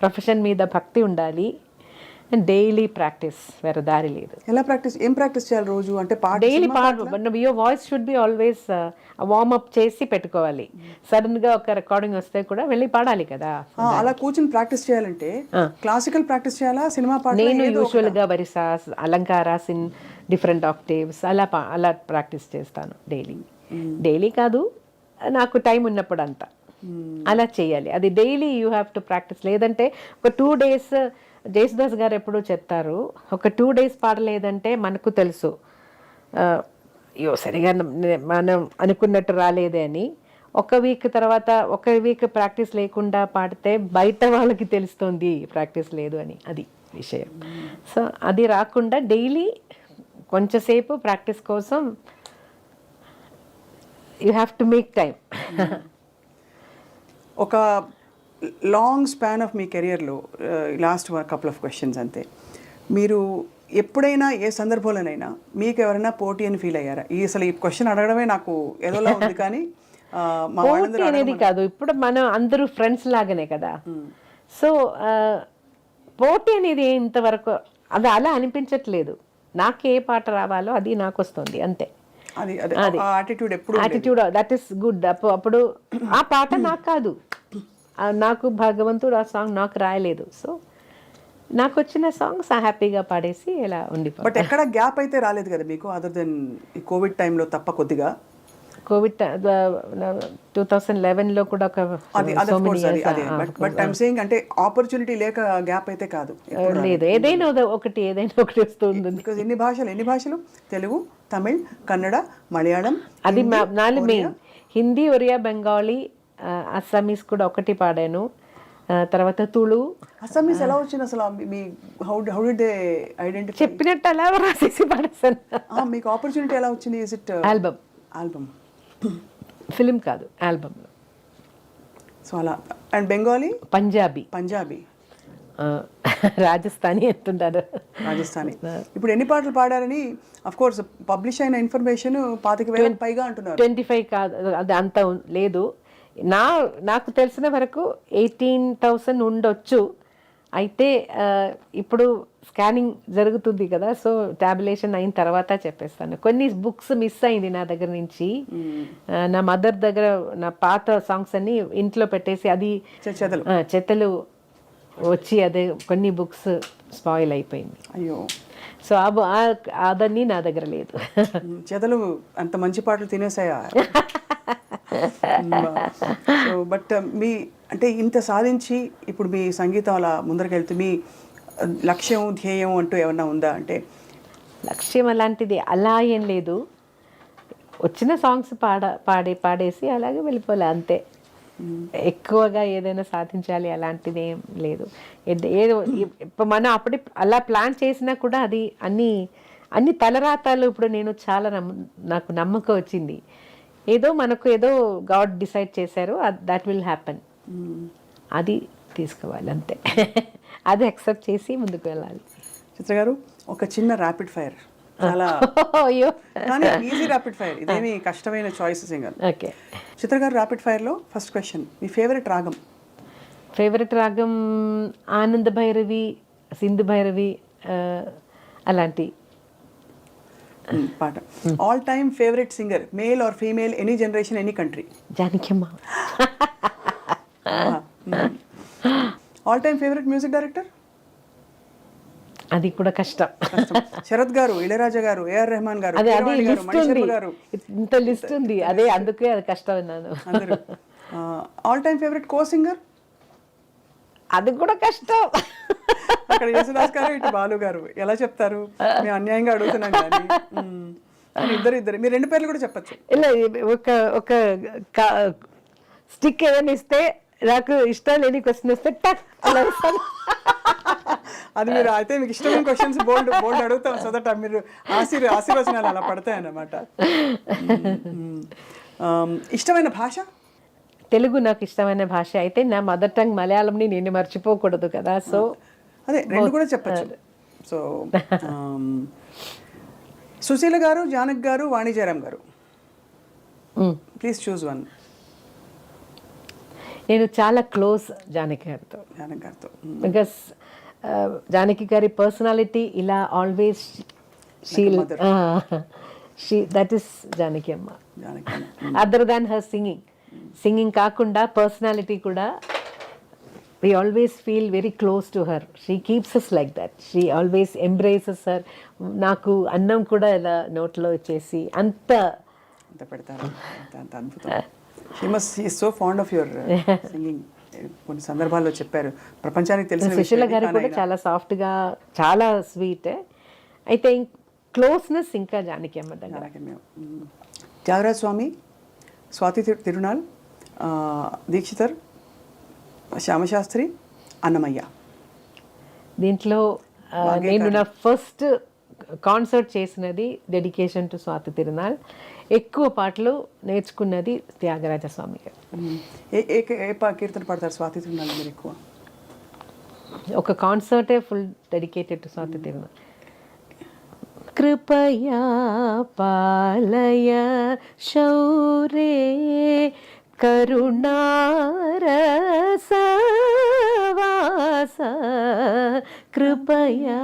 B: ప్రొఫెషన్ మీద భక్తి ఉండాలి, అండ్ డైలీ ప్రాక్టీస్, వేరే దారి లేదు.
A: ఏం ప్రాక్టీస్ చేయాలి రోజు? అంటే
B: daily your voice should be always warm up చేసి పెట్టుకోవాలి. సడన్గా ఒక రికార్డింగ్ వస్తే కూడా వెళ్ళి పాడాలి కదా.
A: అలా కూర్చొని ప్రాక్టీస్ చేయాలంటే క్లాసికల్ ప్రాక్టీస్ చేయాలా, సినిమా పాట?
B: నేను యూజువల్గా వరిసాస్, అలంకారాస్ ఇన్ డిఫరెంట్ ఆక్టేవ్స్ అలా ప్రాక్టీస్ చేస్తాను డైలీ కాదు, నాకు టైం ఉన్నప్పుడు అంతా అలా చేయాలి. అది daily you have to practice. లేదంటే ఒక 2 days జేసుదాస్ గారు ఎప్పుడూ చెప్తారు, ఒక 2 days పాడలేదంటే మనకు తెలుసు అయ్యో సరిగా మనం అనుకున్నట్టు రాలేదే అని. ఒక వీక్ ప్రాక్టీస్ లేకుండా పాడితే బయట వాళ్ళకి తెలుస్తుంది ప్రాక్టీస్ లేదు అని, అది విషయం. సో అది రాకుండా డైలీ కొంచెంసేపు ప్రాక్టీస్ కోసం you have to make time.
A: ఒక లాంగ్ స్పాన్ ఆఫ్ మీ కెరియర్లో లాస్ట్ కపుల్ ఆఫ్ క్వశ్చన్స్ అంతే, మీరు ఎప్పుడైనా ఏ సందర్భంలోనైనా మీకు ఎవరైనా పోటీ అని ఫీల్ అయ్యారా? అసలు ఈ క్వశ్చన్ అడగడమే నాకు ఏదోలా ఉంది కానీ మా
B: పోటీ
A: వాళ్ళందరూ
B: అనేది కాదు, ఇప్పుడు మనం అందరూ ఫ్రెండ్స్ లాగానే కదా. సో పోటీ అనేది ఇంతవరకు అది అలా అనిపించట్లేదు. నాకు ఏ పాట రావాలో అది నాకు వస్తుంది అంతే.
A: అది యాటిట్యూడ్ ఎప్పుడు
B: యాటిట్యూడ్ దట్ ఈస్ గుడ్. అప్పుడు ఆ పాట నాకు కాదు, నాకు భగవంతుడు ఆ సాంగ్ నాకు రాయలేదు. సో నాకు వచ్చిన సాంగ్స్ హ్యాపీగా పాడేసి ఇలా ఉండిపో.
A: బట్ ఎక్కడ గ్యాప్ అయితే రాలేదు కదా మీకు, అదర్ దెన్ ఈ కోవిడ్ టైంలో తప్ప కొద్దిగా.
B: కోవిడ్ 2011లో కూడా ఒక
A: బట్ ఐమ్ సేయింగ్ అంటే ఆపర్చునిటీ లేక గ్యాప్ అయితే కాదు
B: లేదు, ఏదైనా ఒకటి వస్తుంది.
A: బికాజ్ ఎన్ని భాషలు తెలుగు, తమిళ్, కన్నడ, మలయాళం,
B: అది 4 మెయిన్. హిందీ, ఒరియా, బెంగాలీ, అస్సామీస్ కూడా ఒకటి పాడాను. తర్వాత తుళు.
A: అస్సామీస్ ఎలా వచ్చింది అసలు? Me how did they identify?
B: చెప్పినట్టు అలా రాసేసి పాడేసాను.
A: మీకు ఆపర్చునిటీ ఎలా వచ్చింది? ఇస్ ఇట్ ఆల్బమ్
B: ఫిలిం కాదు, ఆల్బమ్.
A: సో అలా. అండ్ బెంగాలీ, పంజాబీ,
B: రాజస్థానీ ఎంతుంటారు.
A: రాజస్థానీ. ఇప్పుడు ఎన్ని పాటలు పాడారని అఫ్ కోర్స్ పబ్లిష్ అయిన ఇన్ఫర్మేషన్ 25,000 పైగా అంటున్నారు.
B: 25 కాదు, అది అంత లేదు. నాకు తెలిసిన వరకు 18,000 ఉండొచ్చు. అయితే ఇప్పుడు స్కానింగ్ జరుగుతుంది కదా, సో టాబ్యులేషన్ అయిన తర్వాత చెప్పేస్తాను. కొన్ని బుక్స్ మిస్ అయింది నా దగ్గర నుంచి. నా మదర్ దగ్గర నా పాత సాంగ్స్ అన్ని ఇంట్లో పెట్టేసి అది చెత్తలు వచ్చి అదే కొన్ని బుక్స్ స్పాయిల్ అయిపోయింది.
A: అయ్యో.
B: సో అదన్నీ నా దగ్గర లేదు.
A: చెదలు అంత మంచి పాటలు తినేసాయా? సో బట్ మీ అంటే ఇంత సాధించి ఇప్పుడు మీ సంగీతం అలా ముందరకెళ్తూ మీ లక్ష్యం, ధ్యేయం అంటూ ఏమన్నా ఉందా? అంటే
B: లక్ష్యం అలాంటిది అలా ఏం లేదు, వచ్చిన సాంగ్స్ పాడేసి అలాగే వెళ్ళిపోలే అంతే. ఎక్కువగా ఏదైనా సాధించాలి అలాంటిది ఏం లేదు. ఏదో మనం అప్పుడు అలా ప్లాన్ చేసినా కూడా అది అన్ని తలరాతాలు ఇప్పుడు నేను చాలా నాకు నమ్మకం వచ్చింది. మనకు ఏదో గాడ్ డిసైడ్ చేశారు, దట్ విల్ హ్యాపెన్, అది తీసుకోవాలి అంతే. అది యాక్సెప్ట్ చేసి ముందుకు వెళ్ళాలి.
A: చిత్ర గారు, ఒక చిన్న ర్యాపిడ్ ఫైర్, చాలా కానీ ఈజీ ర్యాపిడ్ ఫైర్, ఇదేమి కష్టమైన చాయిసెస్ ఏం కాదు.
B: ఓకే.
A: చిత్ర గారు, ర్యాపిడ్ ఫైర్లో ఫస్ట్ క్వశ్చన్, మీ ఫేవరెట్ రాగం?
B: ఆనంద భైరవి, సింధు భైరవి, అలాంటి
A: పాట. All time favourite singer, male or female, any generation, any country?
B: Janakamma.
A: All time favourite music director?
B: అది కూడా కష్టం.
A: శరత్ గారు, ఇళయరాజా గారు, ఏఆర్ రెహమాన్ గారు, గారు,
B: ఇంత లిస్ట్ ఉంది. అందుకే అది కష్టం అన్నాను.
A: All time favourite co singer?
B: అది కూడా కష్టం.
A: అక్కడ యేసుదాస్ గారు, ఇటు బాలు గారు, ఎలా చెప్తారు? మేము అన్యాయంగా అడుగుతున్నాం కానీ ఇద్దరు మీరు 2 పేర్లు కూడా చెప్పచ్చు.
B: ఇలా ఒక స్టిక్ ఏదైనా ఇస్తే, నాకు ఇష్టం లేని క్వశ్చన్ ఇస్తే టక్ అలా ఇస్తాను.
A: అది మీరు అయితే మీకు ఇష్టమైన క్వశ్చన్స్ బోల్డ్ అడుగుతాం, సో దట్ మీరు ఆశీర్వచనాలు అలా పడతాయి అన్నమాట. ఇష్టమైన భాష?
B: తెలుగు నాకు ఇష్టమైన భాష. అయితే నా మదర్ టంగ్ మలయాళంని నేను మర్చిపోకూడదు కదా, సో
A: అదే 2 కూడా చెప్పచ్చు. సో సుశీల గారు, జానక్ గారు, వాణి జయరాం గారు, ప్లీజ్ చూస్ వన్.
B: నేను చాలా క్లోజ్ జానకి గారితో. బికాస్ జానకి గారి పర్సనాలిటీ ఇలా ఆల్వేస్ దట్ ఈస్ జానకి అమ్మ. అదర్ దాన్ హర్ సింగింగ్ కాకుండా పర్సనాలిటీ కూడా we always feel very close to her. She keeps us like that. She always embraces her. నాకు అన్నం కూడా ఇలా నోట్లో వచ్చేసి అంత
A: పెడతారు. అంత అద్భుతం. She is so fond of your singing. కొన్ని సందర్భాల్లో చెప్పారు, ప్రపంచానికి తెలిసిన
B: సుశీల
A: విషయం
B: గారు
A: కానీ
B: కూడా చాలా సాఫ్ట్గా, చాలా స్వీట్. అయితే క్లోజ్నెస్ ఇంకా జానకి అమ్మ దగ్గర.
A: అలాగే మేము త్యాగరాజ స్వామి, స్వాతి తిరునాల్, దీక్షితర్, శ్యామశాస్త్రి, అన్నమయ్య.
B: దీంట్లో నేను నా ఫస్ట్ కాన్సర్ట్ చేసినది డెడికేషన్ టు స్వాతి తిరునాల్. ఎక్కువ పాటలు నేర్చుకున్నది త్యాగరాజ స్వామి గారు.
A: కీర్తన పాడతారు స్వాతి తిరునాల్ మీరు ఎక్కువ?
B: ఒక కాన్సర్టే full dedicated to Swathi Thirunal. కృపయా పాలయ శౌరే కరుణారసవాస కృపయా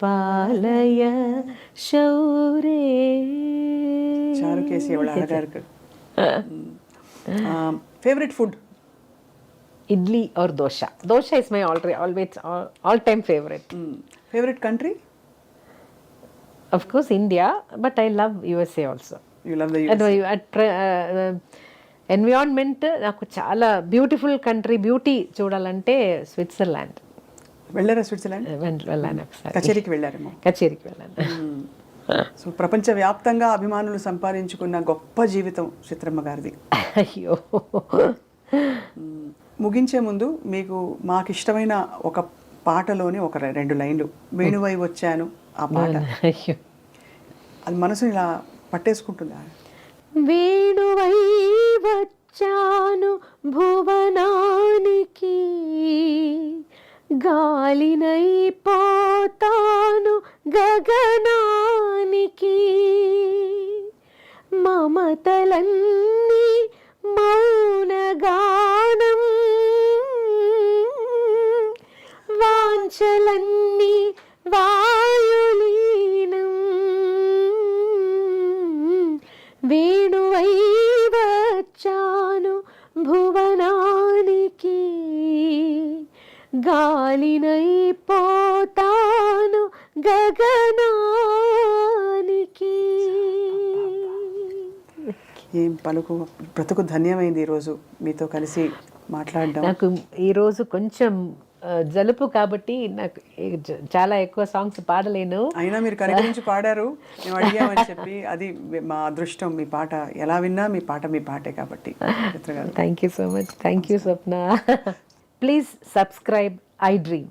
B: పాలయ శౌరే.
A: చారు కేసి ఎవరు అడగారు. Favourite food?
B: Idli or dosa. Dosa is my always all time favourite.
A: Favourite country?
B: Of course, India, but I love USA also.
A: You love the USA?
B: Environment నాకు చాలా బ్యూటిఫుల్ కంట్రీ, బ్యూటీ చూడాలంటే స్విట్జర్లాండ్.
A: వెళ్ళారా స్విట్జర్లాండ్?
B: వెళ్ళాను ఒకసారి.
A: కచేరీకి వెళ్ళారేమో?
B: కచేరీకి వెళ్ళాను.
A: సో ప్రపంచవ్యాప్తంగా అభిమానులు సంపాదించుకున్న గొప్ప జీవితం చిత్రమ్మ గారిది.
B: అయ్యో.
A: ముగించే ముందు మీకు మాకు ఇష్టమైన ఒక పాటలోని ఒక 2 లైన్లు, వేణువై వచ్చాను ఆ పాట,
B: అయ్యో,
A: అది మనసుని ఇలా పట్టేసుకుంటుందా?
B: వేణువై వచ్చాను భువనానికి, గాలినై పోతాను గగనానికి, మమతలన్నీ మౌనగానం, వాంఛలన్నీ వాయులీనం, వేణువై వచ్చాను భువనానికి, గాలినై పోతాను గగనానికి.
A: ఏం పలుకు, బ్రతుకు ధన్యమైంది ఈరోజు మీతో కలిసి మాట్లాడడం.
B: నాకు ఈరోజు కొంచెం జలుపు కాబట్టి నాకు చాలా ఎక్కువ సాంగ్స్ పాడలేను.
A: అయినా మీరు కనికరించి పాడారు, మేము అడిగామని చెప్పి. అది మా అదృష్టం. మీ పాట ఎలా విన్నా మీ పాటే కాబట్టి.
B: Thank you so much. Thank you Swapna. Please subscribe I dream.